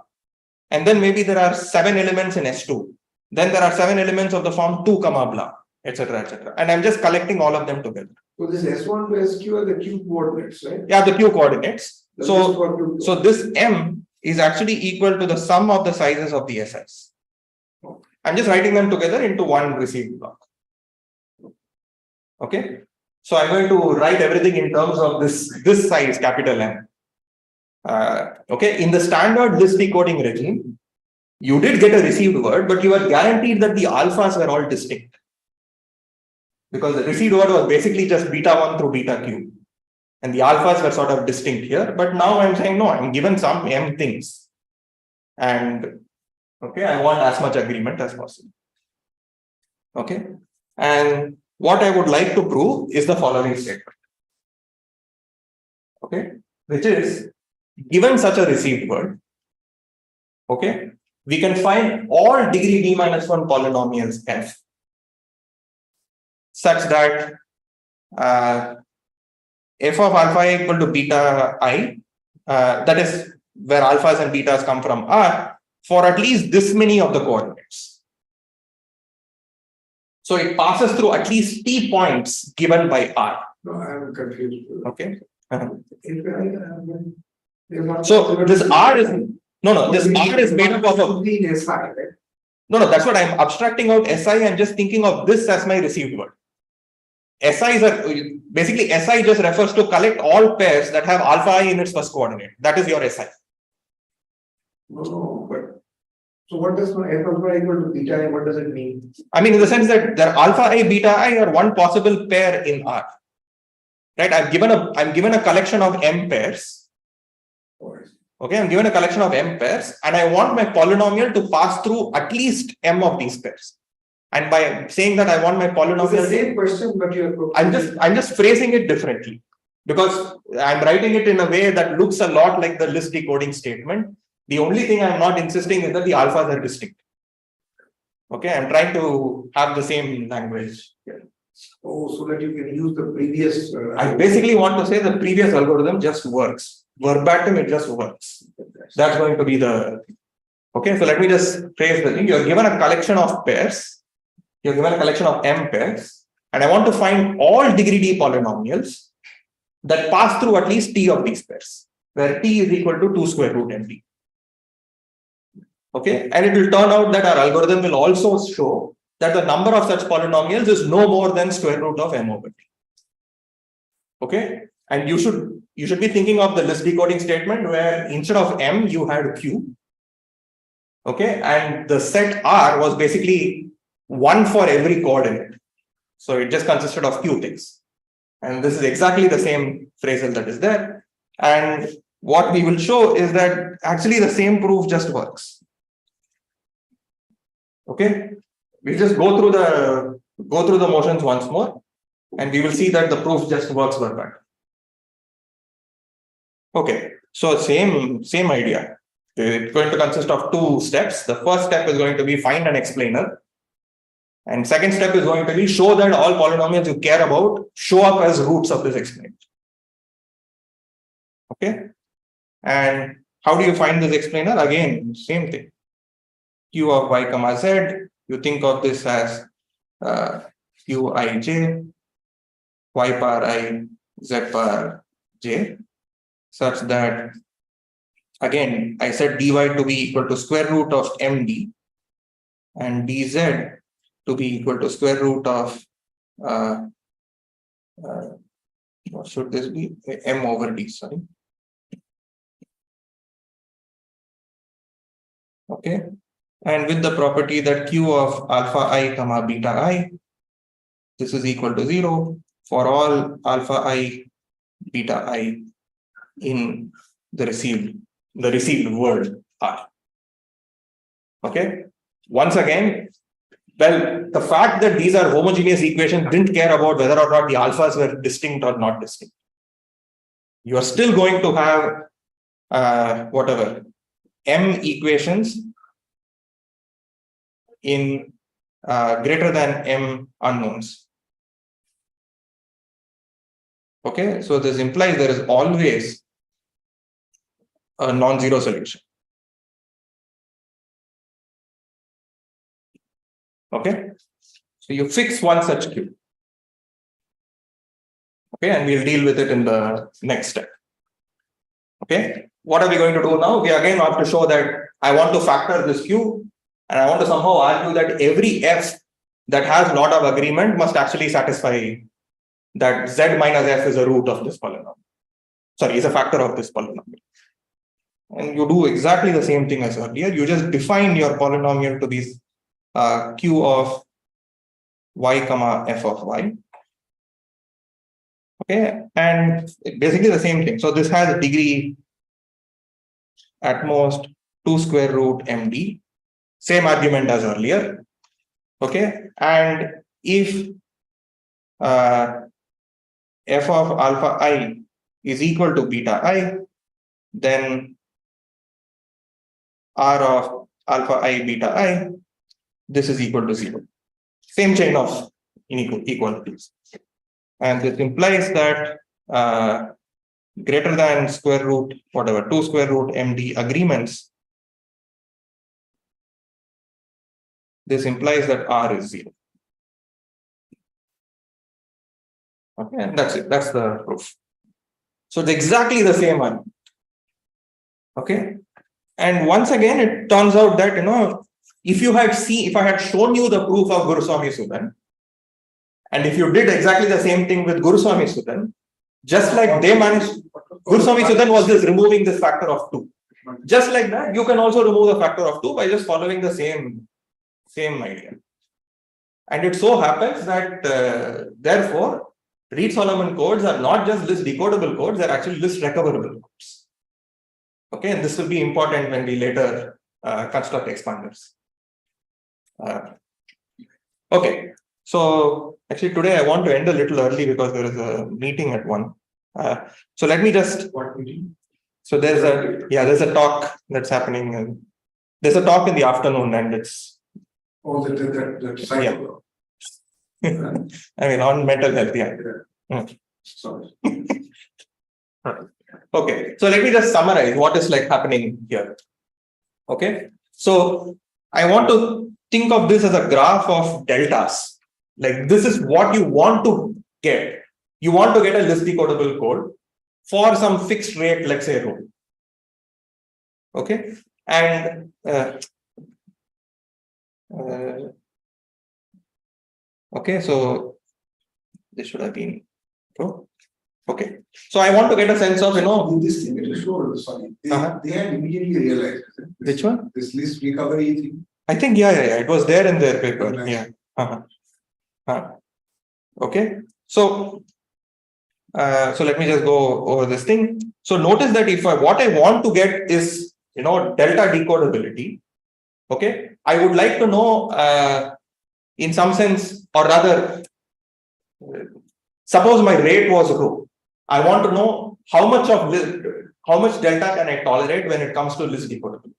Speaker 1: And then maybe there are 7 elements in S2. Then there are 7 elements of the form 2 comma blah, etc., etc. And I'm just collecting all of them together.
Speaker 3: So this S1 to SQ are the q coordinates, right?
Speaker 1: Yeah, the q coordinates. So this M is actually equal to the sum of the sizes of the SIs. I'm just writing them together into one received block. Okay. So I'm going to write everything in terms of this size, capital M. Okay. In the standard list decoding regime, you did get a received word, but you are guaranteed that the alphas were all distinct. Because the received word was basically just beta 1 through beta q. And the alphas were sort of distinct here. But now I'm saying, no, I'm given some M things. And okay, I want as much agreement as possible. Okay. And what I would like to prove is the following statement. okay, which is given such a received word, okay, we can find all degree d minus 1 polynomials f such that f of alpha I equal to beta I, that is where alphas and betas come from, R for at least this many of the coordinates. So it passes through at least t points given by R.
Speaker 3: No, I'm confused.
Speaker 1: Okay.
Speaker 3: So
Speaker 1: this R is this R is made up of a
Speaker 3: SI, right?
Speaker 1: no, that's what I'm abstracting out SI and just thinking of this as my received word. SI is basically SI just refers to collect all pairs that have alpha I in its first coordinate. That is your SI.
Speaker 3: No, but so what does f alpha equal to beta I? What does it mean?
Speaker 1: I mean, in the sense that there alpha I, beta I are one possible pair in R. Right? I'm given a collection of m pairs. Okay, I'm given a collection of m pairs, and I want my polynomial to pass through at least m of these pairs. And by saying that I want my polynomial,
Speaker 3: it's the same question, but you're
Speaker 1: I'm just phrasing it differently because I'm writing it in a way that looks a lot like the list decoding statement. The only thing I'm not insisting is that the alphas are distinct. Okay, I'm trying to have the same language.
Speaker 3: Oh, so that you can use the previous.
Speaker 1: I basically want to say the previous algorithm just works. Verbatim, it just works. That's going to be the. Okay, so let me just phrase the thing. You're given a collection of pairs. You're given a collection of m pairs, and I want to find all degree d polynomials that pass through at least t of these pairs, where t is equal to 2 square root md. Okay, and it will turn out that our algorithm will also show that the number of such polynomials is no more than square root of m over t. Okay, and you should be thinking of the list decoding statement where instead of m you had q. Okay, and the set R was basically one for every coordinate. So it just consisted of q things. And this is exactly the same phrasal that is there. And what we will show is that actually the same proof just works. Okay, we'll just go through the motions once more, and we will see that the proof just works verbatim. Okay, so same idea. It's going to consist of two steps. The first step is going to be find an explainer. And second step is going to be show that all polynomials you care about show up as roots of this explainer. Okay. And how do you find this explainer? Again, same thing. Q of y comma z. You think of this as qij, y power I, z power j, such that again I set dy to be equal to square root of md and dz to be equal to square root of what should this be? M over d, sorry. Okay, and with the property that q of alpha I comma beta I, this is equal to 0 for all alpha I beta I in the received word R. Okay, once again, well, the fact that these are homogeneous equations didn't care about whether or not the alphas were distinct or not distinct. You are still going to have whatever m equations in greater than m unknowns. Okay, so this implies there is always a non-zero solution. Okay, so you fix one such Q. Okay, and we'll deal with it in the next step. Okay, what are we going to do now? We again have to show that I want to factor this Q, and I want to somehow argue that every F that has lot of agreement must actually satisfy that Z minus F is a root of this polynomial. Sorry, is a factor of this polynomial. And you do exactly the same thing as earlier. You just define your polynomial to be Q of y comma f of y. Okay, and basically the same thing. So this has a degree at most 2 square root md, same argument as earlier. Okay, and if f of alpha I is equal to beta I, then R of alpha I beta I, this is equal to 0. Same chain of inequalities. And this implies that greater than square root, whatever, 2 square root MD agreements, this implies that R is 0. Okay, and that's it. That's the proof. So it's exactly the same one. Okay. And once again, it turns out that, if I had shown you the proof of Guruswami Sudan, and if you did exactly the same thing with Guruswami Sudan, just like they managed, Guruswami Sudan was just removing this factor of 2. Just like that, you can also remove the factor of 2 by just following the same idea. And it so happens that, therefore, Reed-Solomon codes are not just list decodable codes, they're actually list recoverable codes. Okay, and this will be important when we later construct expanders. Okay, so actually today I want to end a little early because there is a meeting at 1. So let me just.
Speaker 3: What meeting?
Speaker 1: So there's a talk that's happening, and there's a talk in the afternoon, and it's.
Speaker 3: Oh, the cycle.
Speaker 1: Yeah. I mean, on mental health, yeah.
Speaker 3: Sorry.
Speaker 1: Okay, so let me just summarize what is like happening here. Okay, so I want to think of this as a graph of deltas. Like, this is what you want to get. You want to get a list decodable code for some fixed rate, let's say rho. Okay, and okay, so this should have been rho. Okay, so I want to get a sense of,
Speaker 3: This thing, it is sure, sorry. They had immediately realized.
Speaker 1: Which one?
Speaker 3: This list recovery thing.
Speaker 1: I think, yeah, it was there in their paper. Yeah. Okay, so let me just go over this thing. So notice that if what I want to get is, delta decodability. Okay, I would like to know, in some sense, or rather, suppose my rate was rho. I want to know how much delta can I tolerate when it comes to list decodability.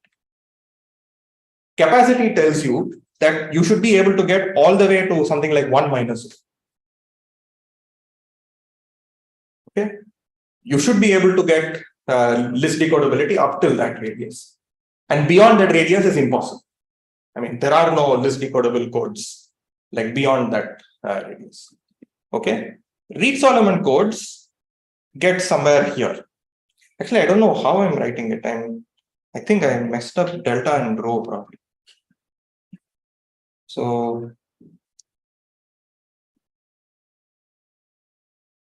Speaker 1: Capacity tells you that you should be able to get all the way to something like 1 minus rho. Okay, you should be able to get list decodability up till that radius, and beyond that radius is impossible. I mean, there are no list decodable codes like beyond that radius. Okay, Reed-Solomon codes get somewhere here. Actually, I don't know how I'm writing it. I think I messed up delta and rho probably. So,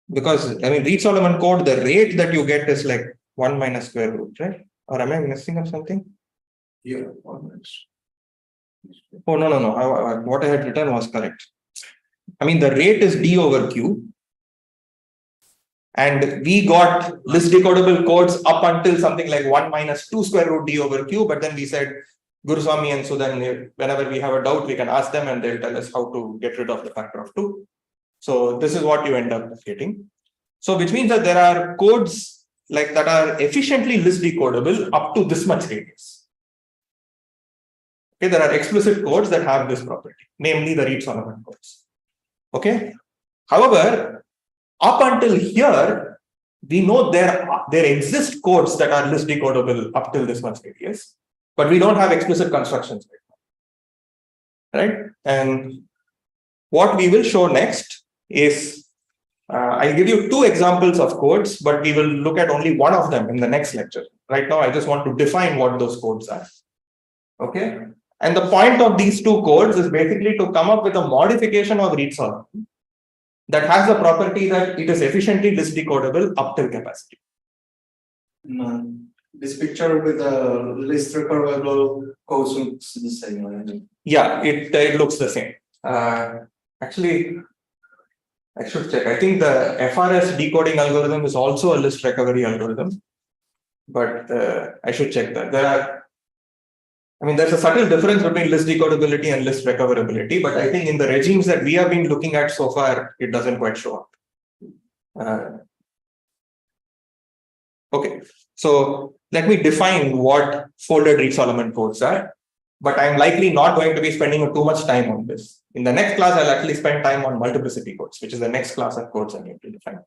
Speaker 1: because Reed-Solomon code, the rate that you get is like 1 minus square root, right? Or am I messing up something?
Speaker 3: Yeah, 1 minus.
Speaker 1: Oh, no. What I had written was correct. The rate is d over q. And we got list decodable codes up until something like 1 minus 2 square root d over q. But then we said, Guruswami and Sudan, whenever we have a doubt, we can ask them and they'll tell us how to get rid of the factor of 2. So this is what you end up getting. So which means that there are codes like that are efficiently list decodable up to this much radius. Okay, there are explicit codes that have this property, namely the Reed-Solomon codes. Okay. However, up until here, we know there exist codes that are list decodable up till this much radius, but we don't have explicit constructions right now. Right? And what we will show next is, I'll give you 2 examples of codes, but we will look at only one of them in the next lecture. Right now, I just want to define what those codes are. Okay. And the point of these 2 codes is basically to come up with a modification of Reed-Solomon that has the property that it is efficiently list decodable up till capacity.
Speaker 5: This picture with the list recoverable codes looks the same, right?
Speaker 1: Yeah, it looks the same. Actually, I should check. I think the FRS decoding algorithm is also a list recovery algorithm, but I should check that. There's a subtle difference between list decodability and list recoverability, but I think in the regimes that we have been looking at so far, it doesn't quite show up. Okay, so let me define what folded Reed-Solomon codes are, but I'm likely not going to be spending too much time on this. In the next class, I'll actually spend time on multiplicity codes, which is the next class of codes I need to define.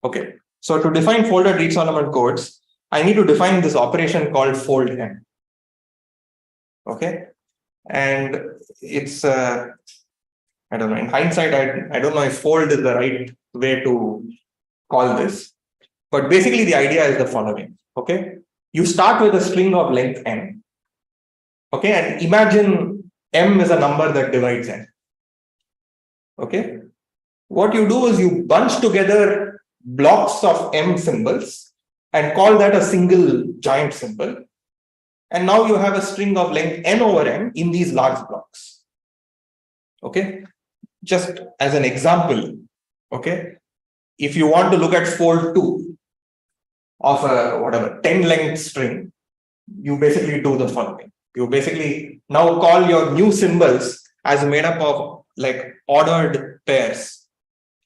Speaker 1: Okay, so to define folded Reed-Solomon codes, I need to define this operation called fold n. Okay, and it's I don't know, in hindsight, I don't know if fold is the right way to call this, but basically the idea is the following. Okay, you start with a string of length n. Okay, and imagine m is a number that divides n. Okay, what you do is you bunch together blocks of m symbols and call that a single giant symbol. And now you have a string of length n over m in these large blocks. Okay, just as an example, okay, if you want to look at fold 2 of a whatever 10 length string, you basically do the following. You basically now call your new symbols as made up of like ordered pairs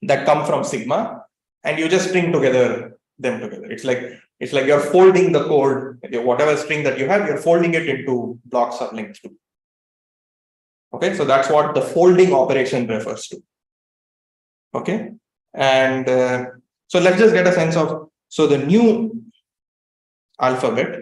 Speaker 1: that come from sigma, and you just string together them together. It's like you're folding the code, whatever string that you have, you're folding it into blocks of length 2. Okay, so that's what the folding operation refers to. Okay, and so let's just get a sense of, so the new alphabet.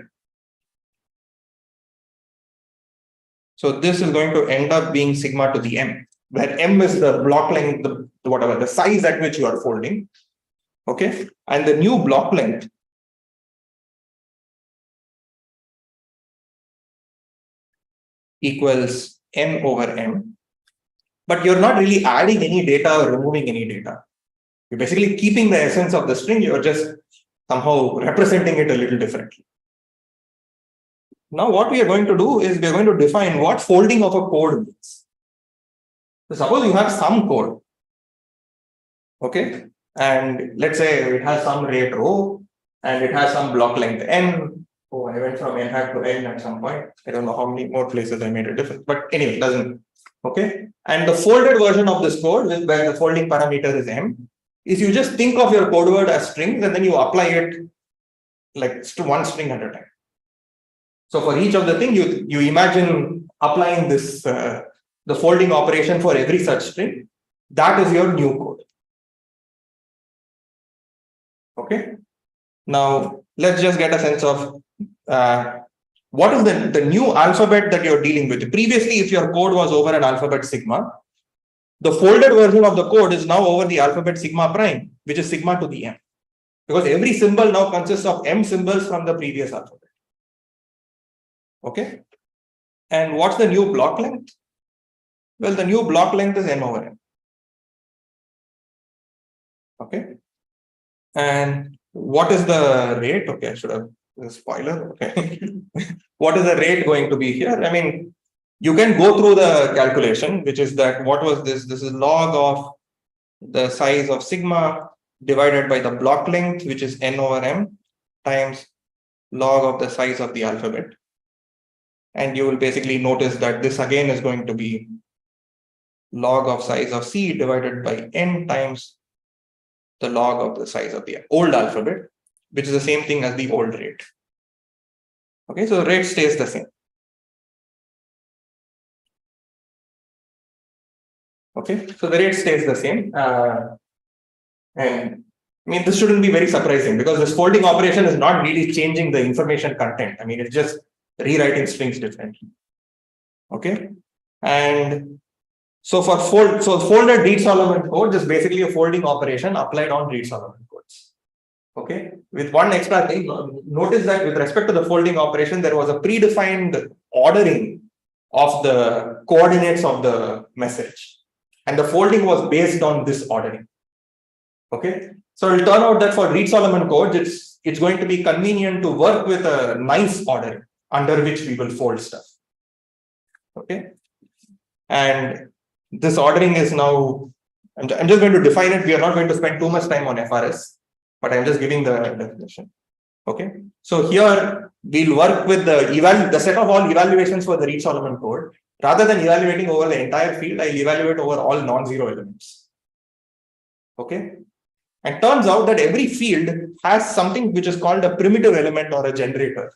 Speaker 1: So this is going to end up being sigma to the m, where m is the block length, the size at which you are folding. Okay, and the new block length equals n over m, but you're not really adding any data or removing any data. You're basically keeping the essence of the string, you're just somehow representing it a little differently. Now what we are going to do is we are going to define what folding of a code means. So suppose you have some code, okay, and let's say it has some rate rho and it has some block length n. Oh, I went from n hat to n at some point. I don't know how many more places I made a difference, but anyway, it doesn't. Okay, and the folded version of this code, where the folding parameter is m, is you just think of your code word as strings and then you apply it like to one string at a time. So for each of the thing, you imagine applying this the folding operation for every such string. That is your new code. Okay. Now let's just get a sense of what is the new alphabet that you're dealing with. Previously, if your code was over an alphabet sigma, the folded version of the code is now over the alphabet sigma prime, which is sigma to the m, because every symbol now consists of m symbols from the previous alphabet. Okay, and what's the new block length? Well, the new block length is n over m. Okay, and what is the rate? Okay, I should have a spoiler. Okay, what is the rate going to be here? I mean, you can go through the calculation, which is that what was this? This is log of the size of sigma divided by the block length, which is n over m, times log of the size of the alphabet. And you will basically notice that this again is going to be log of size of c divided by n times the log of the size of the old alphabet, which is the same thing as the old rate. Okay, so the rate stays the same. Okay, so the rate stays the same. And I mean, this shouldn't be very surprising because this folding operation is not really changing the information content. I mean, it's just rewriting strings differently. Okay, and so for folded Reed-Solomon code is basically a folding operation applied on Reed-Solomon codes. Okay, with one extra thing, notice that with respect to the folding operation, there was a predefined ordering of the coordinates of the message, and the folding was based on this ordering. Okay, so it will turn out that for Reed-Solomon codes, it's going to be convenient to work with a nice ordering under which we will fold stuff. Okay, and this ordering is now, I'm just going to define it. We are not going to spend too much time on FRS, but I'm just giving the definition. Okay, so here we'll work with the set of all evaluations for the Reed-Solomon code. Rather than evaluating over the entire field, I'll evaluate over all non-zero elements. Okay, And turns out that every field has something which is called a primitive element or a generator.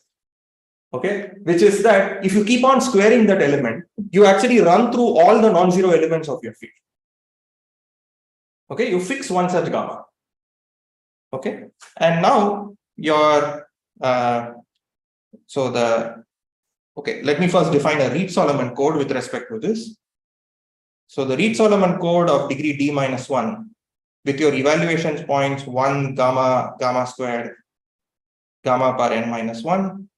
Speaker 1: Okay, which is that if you keep on squaring that element, you actually run through all the non-zero elements of your field. Okay, you fix one such gamma. Okay, and now your okay, let me first define a Reed-Solomon code with respect to this. So the Reed-Solomon code of degree d minus 1 with your evaluation points 1 gamma, gamma squared, gamma per n minus 1.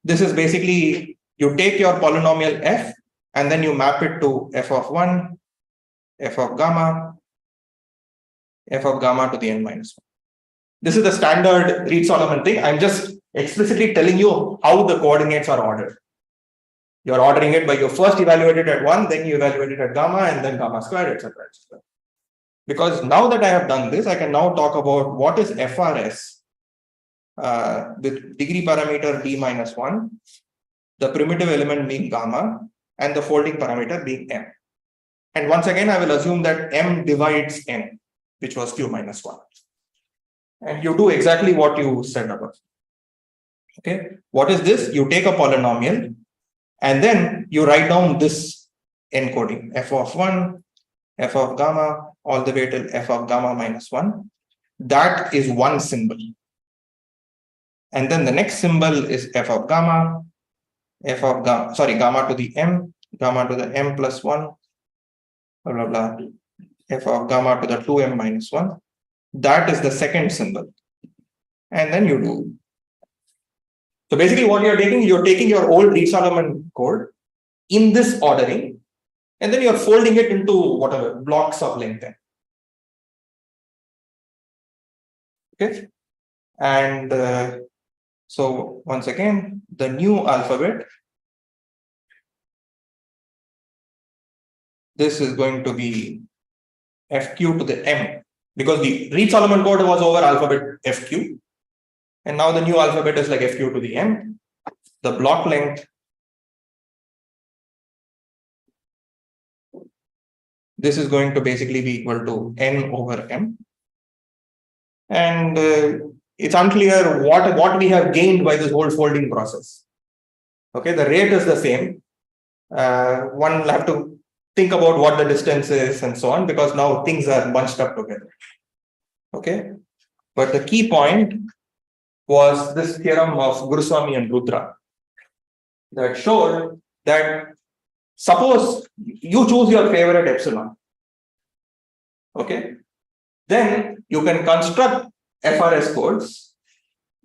Speaker 1: This is basically you take your polynomial f and then you map it to f of 1, f of gamma to the n minus 1. This is the standard Reed-Solomon thing. I'm just explicitly telling you how the coordinates are ordered. You're ordering it by you first evaluate it at 1, then you evaluate it at gamma, and then gamma squared, etc. etc. Because now that I have done this, I can now talk about what is FRS with degree parameter d minus 1, the primitive element being gamma, and the folding parameter being m. And once again, I will assume that m divides n, which was q minus 1. And you do exactly what you said above. Okay, what is this? You take a polynomial and then you write down this encoding f of 1, f of gamma, all the way till f of gamma minus 1. That is one symbol. And then the next symbol is f of gamma, gamma to the m, gamma to the m plus 1, blah, blah, blah, f of gamma to the 2m minus 1. That is the second symbol. And then you do. So basically what you're taking your old Reed-Solomon code in this ordering, and then you're folding it into whatever blocks of length n. Okay. And so once again, the new alphabet, this is going to be fq to the m, because the Reed-Solomon code was over alphabet fq. And now the new alphabet is like fq to the m. The block length, this is going to basically be equal to n over m. And it's unclear what we have gained by this whole folding process. Okay, the rate is the same. One will have to think about what the distance is and so on, because now things are bunched up together. Okay, but the key point was this theorem of Guruswami and Rudra that showed that suppose you choose your favorite epsilon. Okay, then you can construct FRS codes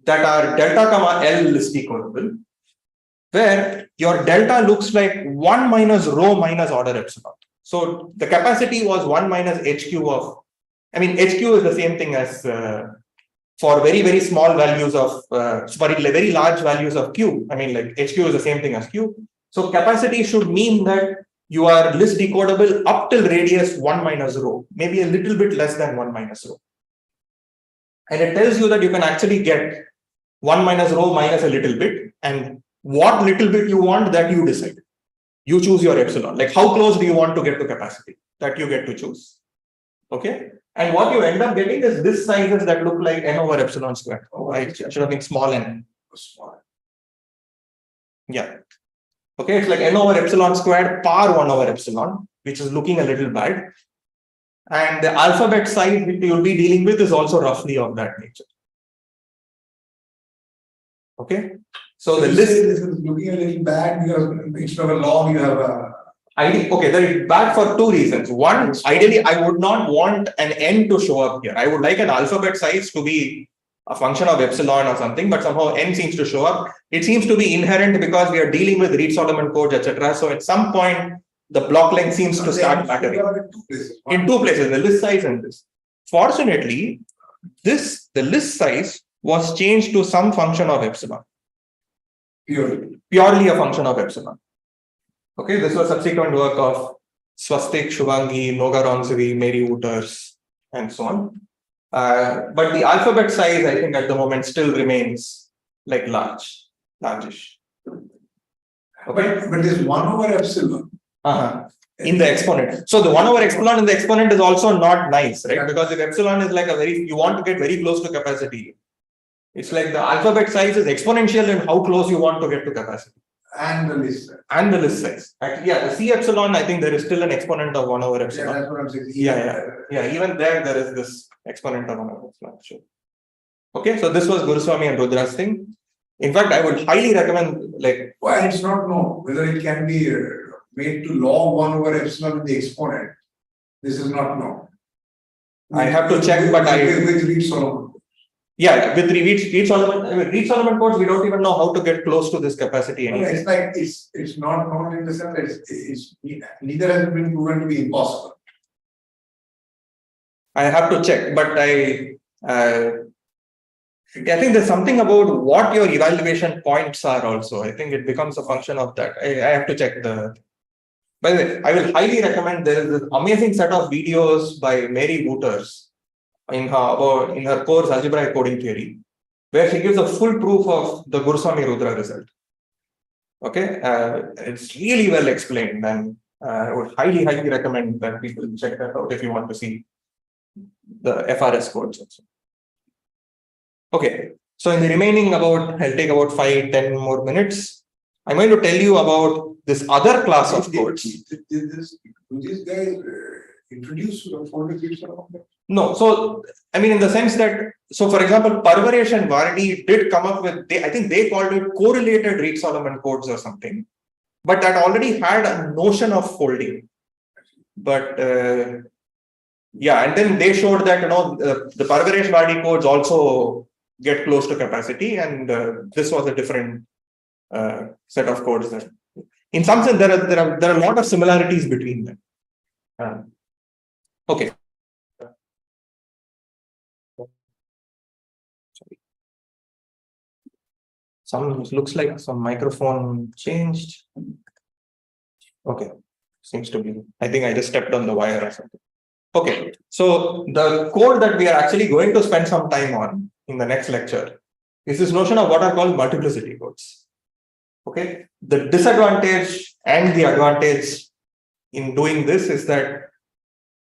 Speaker 1: that are delta comma L list decodable, where your delta looks like 1 minus rho minus order epsilon. So the capacity was 1 minus HQ of, HQ is the same thing as for very, very small values of, very large values of Q. Like HQ is the same thing as Q. So capacity should mean that you are list decodable up till radius 1 minus rho, maybe a little bit less than 1 minus rho. And it tells you that you can actually get 1 minus rho minus a little bit, and what little bit you want, that you decide. You choose your epsilon, like how close do you want to get to capacity, that you get to choose. Okay, and what you end up getting is this sizes that look like n over epsilon squared. Oh, I should have been small n. Yeah. Okay, it's like n over epsilon squared par 1 over epsilon, which is looking a little bad. And the alphabet size which you'll be dealing with is also roughly of that nature. Okay, so the list
Speaker 3: is looking a little bad because instead of a log, you have a.
Speaker 1: Okay, that is bad for two reasons. One, ideally, I would not want an n to show up here. I would like an alphabet size to be a function of epsilon or something, but somehow n seems to show up. It seems to be inherent because we are dealing with Reed-Solomon codes, etc. So at some point, the block length seems to start mattering. In two places, the list size and this. Fortunately, the list size was changed to some function of epsilon. Purely a function of epsilon. Okay, this was subsequent work of Swastik, Shubhangi, Noga Rongsevi, Mary Wooters, and so on. But the alphabet size, I think at the moment still remains like largish. Okay.
Speaker 3: But this 1 over epsilon,
Speaker 1: in the exponent. So the 1 over epsilon in the exponent is also not nice, right? Because if epsilon is like you want to get very close to capacity. It's like the alphabet size is exponential in how close you want to get to capacity.
Speaker 3: And the list size.
Speaker 1: And the list size. Actually, yeah, the C epsilon, I think there is still an exponent of 1 over epsilon.
Speaker 3: Yeah, that's what I'm saying.
Speaker 1: Yeah, even there is this exponent of 1 over epsilon. Sure. Okay, so this was Guruswami and Rudra's thing. In fact, I would highly recommend, like,
Speaker 3: Well, it's not known whether it can be made to log 1 over epsilon in the exponent. This is not known.
Speaker 1: I have to check, but
Speaker 3: with Reed-Solomon.
Speaker 1: Yeah, with Reed-Solomon codes, we don't even know how to get close to this capacity anyway.
Speaker 3: It's like it's not known in the sense that it's neither has been proven to be impossible.
Speaker 1: I have to check, but I think there's something about what your evaluation points are also. I think it becomes a function of that. I have to check the. By the way, I will highly recommend there is this amazing set of videos by Mary Wooters in her course Algebraic Coding Theory, where she gives a full proof of the Guruswami Rudra result. Okay, it's really well explained, and I would highly recommend that people check that out if you want to see the FRS codes also. Okay, so in the remaining I'll take about 5-10 more minutes. I'm going to tell you about this other class of codes.
Speaker 3: Do these guys introduce
Speaker 1: No, so I mean, in the sense that, so for example, Parvaresh and Vardi did come up with, I think they called it correlated Reed-Solomon codes or something, but that already had a notion of folding. But yeah, and then they showed that, the Parvaresh Vardi codes also get close to capacity, and this was a different set of codes. That, in some sense, there are a lot of similarities between them. Okay. Looks like some microphone changed. Okay, seems to be. I think I just stepped on the wire or something. Okay, so the code that we are actually going to spend some time on in the next lecture is this notion of what are called multiplicity codes. Okay, the disadvantage and the advantage in doing this is that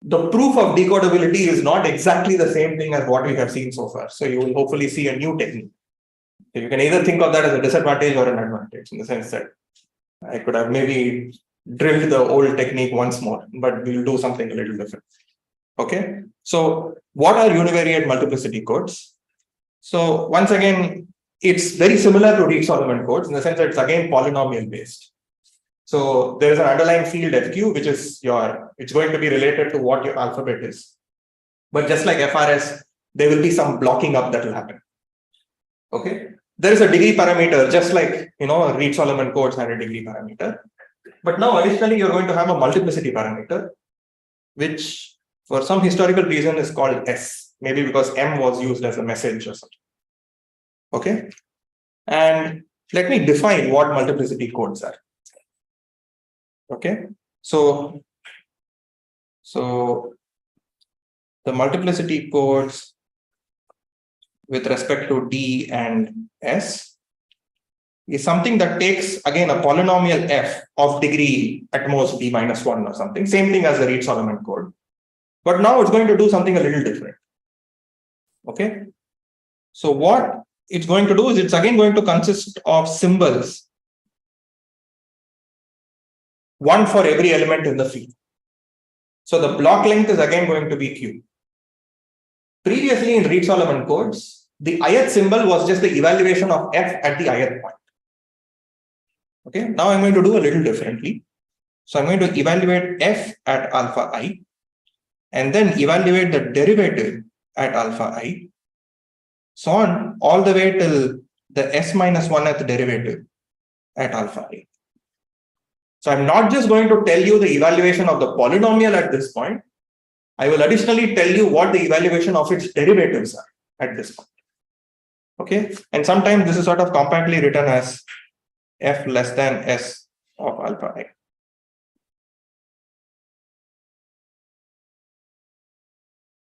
Speaker 1: the proof of decodability is not exactly the same thing as what we have seen so far. So you will hopefully see a new technique. So you can either think of that as a disadvantage or an advantage, in the sense that I could have maybe drilled the old technique once more, but we'll do something a little different. Okay, so what are univariate multiplicity codes? So once again, it's very similar to Reed-Solomon codes in the sense that it's again polynomial based. So there is an underlying field FQ, which is it's going to be related to what your alphabet is. But just like FRS, there will be some blocking up that will happen. Okay, there is a degree parameter, just like Reed-Solomon codes had a degree parameter. But now additionally, you're going to have a multiplicity parameter, which for some historical reason is called S, maybe because M was used as a message or something. Okay, and let me define what multiplicity codes are. Okay, so the multiplicity codes with respect to D and S is something that takes, again, a polynomial f of degree at most d minus 1 or something, same thing as the Reed-Solomon code. But now it's going to do something a little different. Okay, so what it's going to do is it's again going to consist of symbols, one for every element in the field. So the block length is again going to be q. Previously in Reed-Solomon codes, the ith symbol was just the evaluation of f at the ith point. Okay, now I'm going to do a little differently. So I'm going to evaluate f at alpha I, and then evaluate the derivative at alpha I, so on all the way till the s minus 1th derivative at alpha I. So I'm not just going to tell you the evaluation of the polynomial at this point. I will additionally tell you what the evaluation of its derivatives are at this point. Okay, and sometimes this is sort of compactly written as f less than s of alpha I.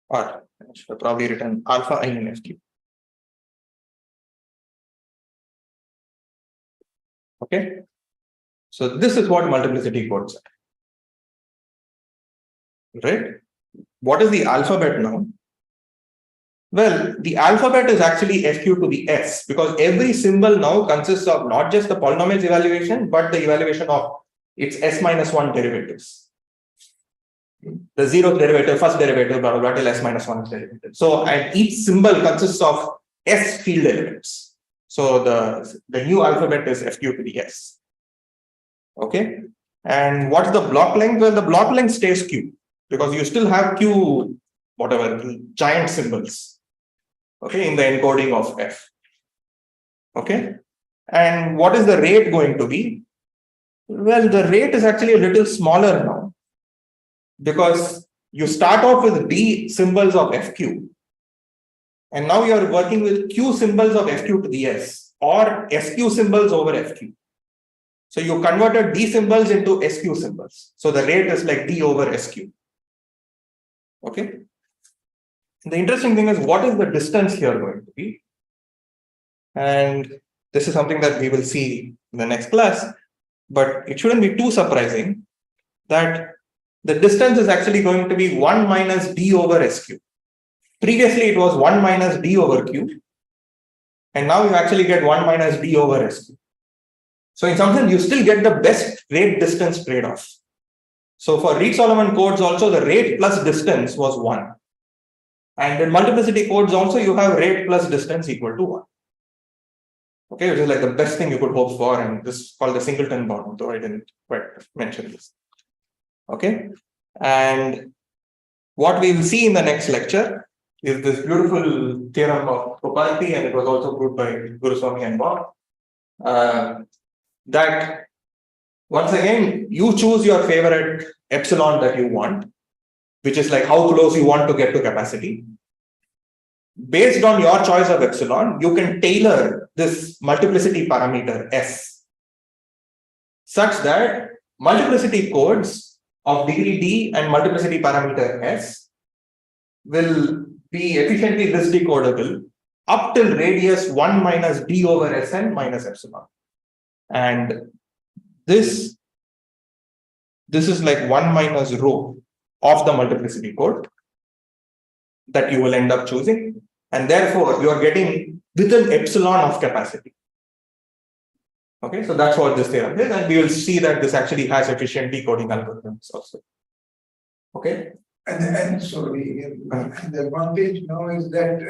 Speaker 1: Or I should have probably written alpha I in FQ. Okay, so this is what multiplicity codes are. right? What is the alphabet now? Well, the alphabet is actually FQ to the S, because every symbol now consists of not just the polynomials evaluation, but the evaluation of its S-1 derivatives. The zeroth derivative, first derivative, blah, blah, blah, till S-1 derivative. So, and each symbol consists of S field elements. So, the new alphabet is FQ to the S. Okay. And what's the block length? Well, the block length stays Q, because you still have Q, whatever, giant symbols. Okay, in the encoding of F. Okay. And what is the rate going to be? Well, the rate is actually a little smaller now, because you start off with D symbols of FQ, and now you are working with Q symbols of FQ to the S, or SQ symbols over FQ. So you converted D symbols into SQ symbols. So the rate is like D over SQ. Okay. The interesting thing is, what is the distance here going to be? And this is something that we will see in the next class, but it shouldn't be too surprising that the distance is actually going to be 1 minus D over SQ. Previously, it was 1 minus D over Q. And now you actually get 1 minus D over SQ. So in some sense, you still get the best rate distance trade-off. So for Reed-Solomon codes also, the rate plus distance was 1. And in multiplicity codes also, you have rate plus distance equal to 1. Okay, which is like the best thing you could hope for. And this is called the singleton bound, though I didn't quite mention this. Okay. And what we will see in the next lecture is this beautiful theorem of Kopalti, and it was also proved by Guruswamy and Bob. That once again, you choose your favorite epsilon that you want, which is like how close you want to get to capacity. Based on your choice of epsilon, you can tailor this multiplicity parameter S such that multiplicity codes of degree D and multiplicity parameter S will be efficiently list decodable up till radius 1 minus D over Sn minus epsilon. And this is like 1 minus rho of the multiplicity code that you will end up choosing. And therefore, you are getting within epsilon of capacity. Okay, so that's what this theorem is. And we will see that this actually has efficient decoding algorithms also. Okay.
Speaker 3: And sorry, and the advantage now is that,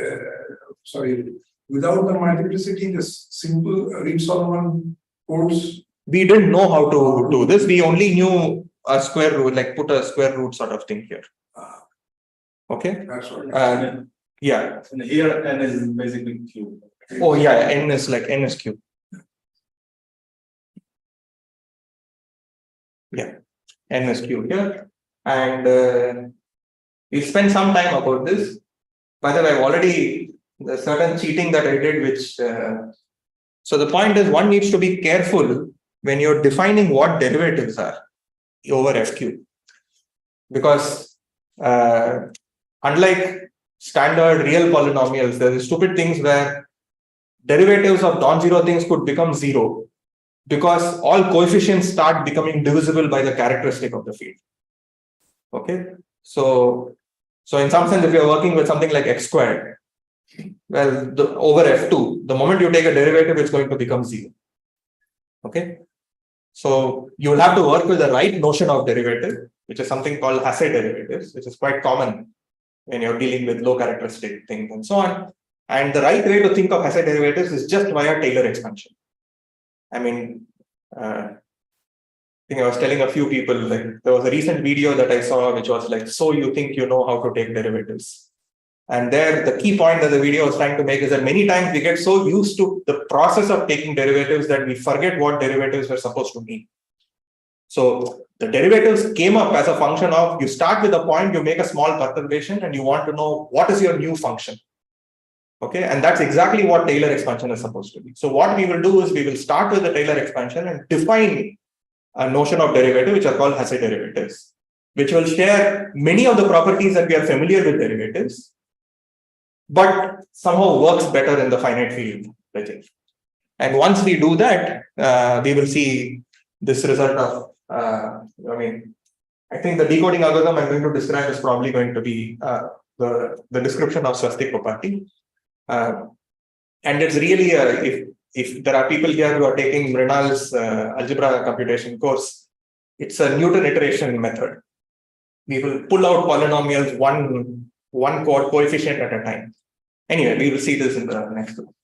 Speaker 3: without the multiplicity, the simple Reed-Solomon codes.
Speaker 1: We didn't know how to do this. We only knew a square root, like put a square root sort of thing here. Okay.
Speaker 3: That's what.
Speaker 1: Yeah.
Speaker 5: And here n is basically Q.
Speaker 1: Oh yeah, n is like n is Q. Yeah, n is Q here. And we spent some time about this. By the way, I've already, there's certain cheating that I did, which so the point is, one needs to be careful when you're defining what derivatives are over FQ, because unlike standard real polynomials, there are stupid things where derivatives of non-zero things could become zero because all coefficients start becoming divisible by the characteristic of the field. Okay, so in some sense, if you're working with something like x squared, well, over f2, the moment you take a derivative, it's going to become zero. Okay, so you will have to work with the right notion of derivative, which is something called Hasse derivatives, which is quite common when you're dealing with low characteristic things and so on. And the right way to think of Hasse derivatives is just via Taylor expansion. I mean, I think I was telling a few people, like there was a recent video that I saw, which was like, so you think you know how to take derivatives. And there, the key point that the video was trying to make is that many times we get so used to the process of taking derivatives that we forget what derivatives were supposed to mean. So the derivatives came up as a function of, you start with a point, you make a small perturbation, and you want to know what is your new function. Okay, and that's exactly what Taylor expansion is supposed to be. So what we will do is we will start with the Taylor expansion and define a notion of derivative, which are called Hasse derivatives, which will share many of the properties that we are familiar with derivatives, but somehow works better in the finite field regime. And once we do that, we will see this result of, I think the decoding algorithm I'm going to describe is probably going to be the description of swastik property. And it's really if there are people here who are taking Mrinal's algebra computation course, it's a Newton iteration method. We will pull out polynomials one coefficient at a time. Anyway, we will see this in the next one.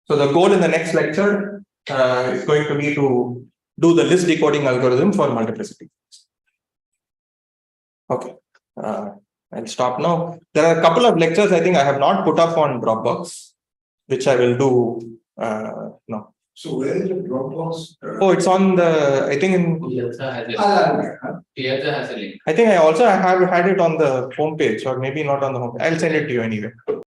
Speaker 1: So the goal in the next lecture is going to be to do the list decoding algorithm for multiplicity. Okay, I'll stop now. There are a couple of lectures I think I have not put up on Dropbox, which I will do now.
Speaker 3: So where is the Dropbox?
Speaker 1: Oh, it's on the, I think in,
Speaker 4: Piazza has
Speaker 3: Ah,
Speaker 4: a link.
Speaker 1: I think I also have had it on the homepage, or maybe not on the homepage. I'll send it to you anyway.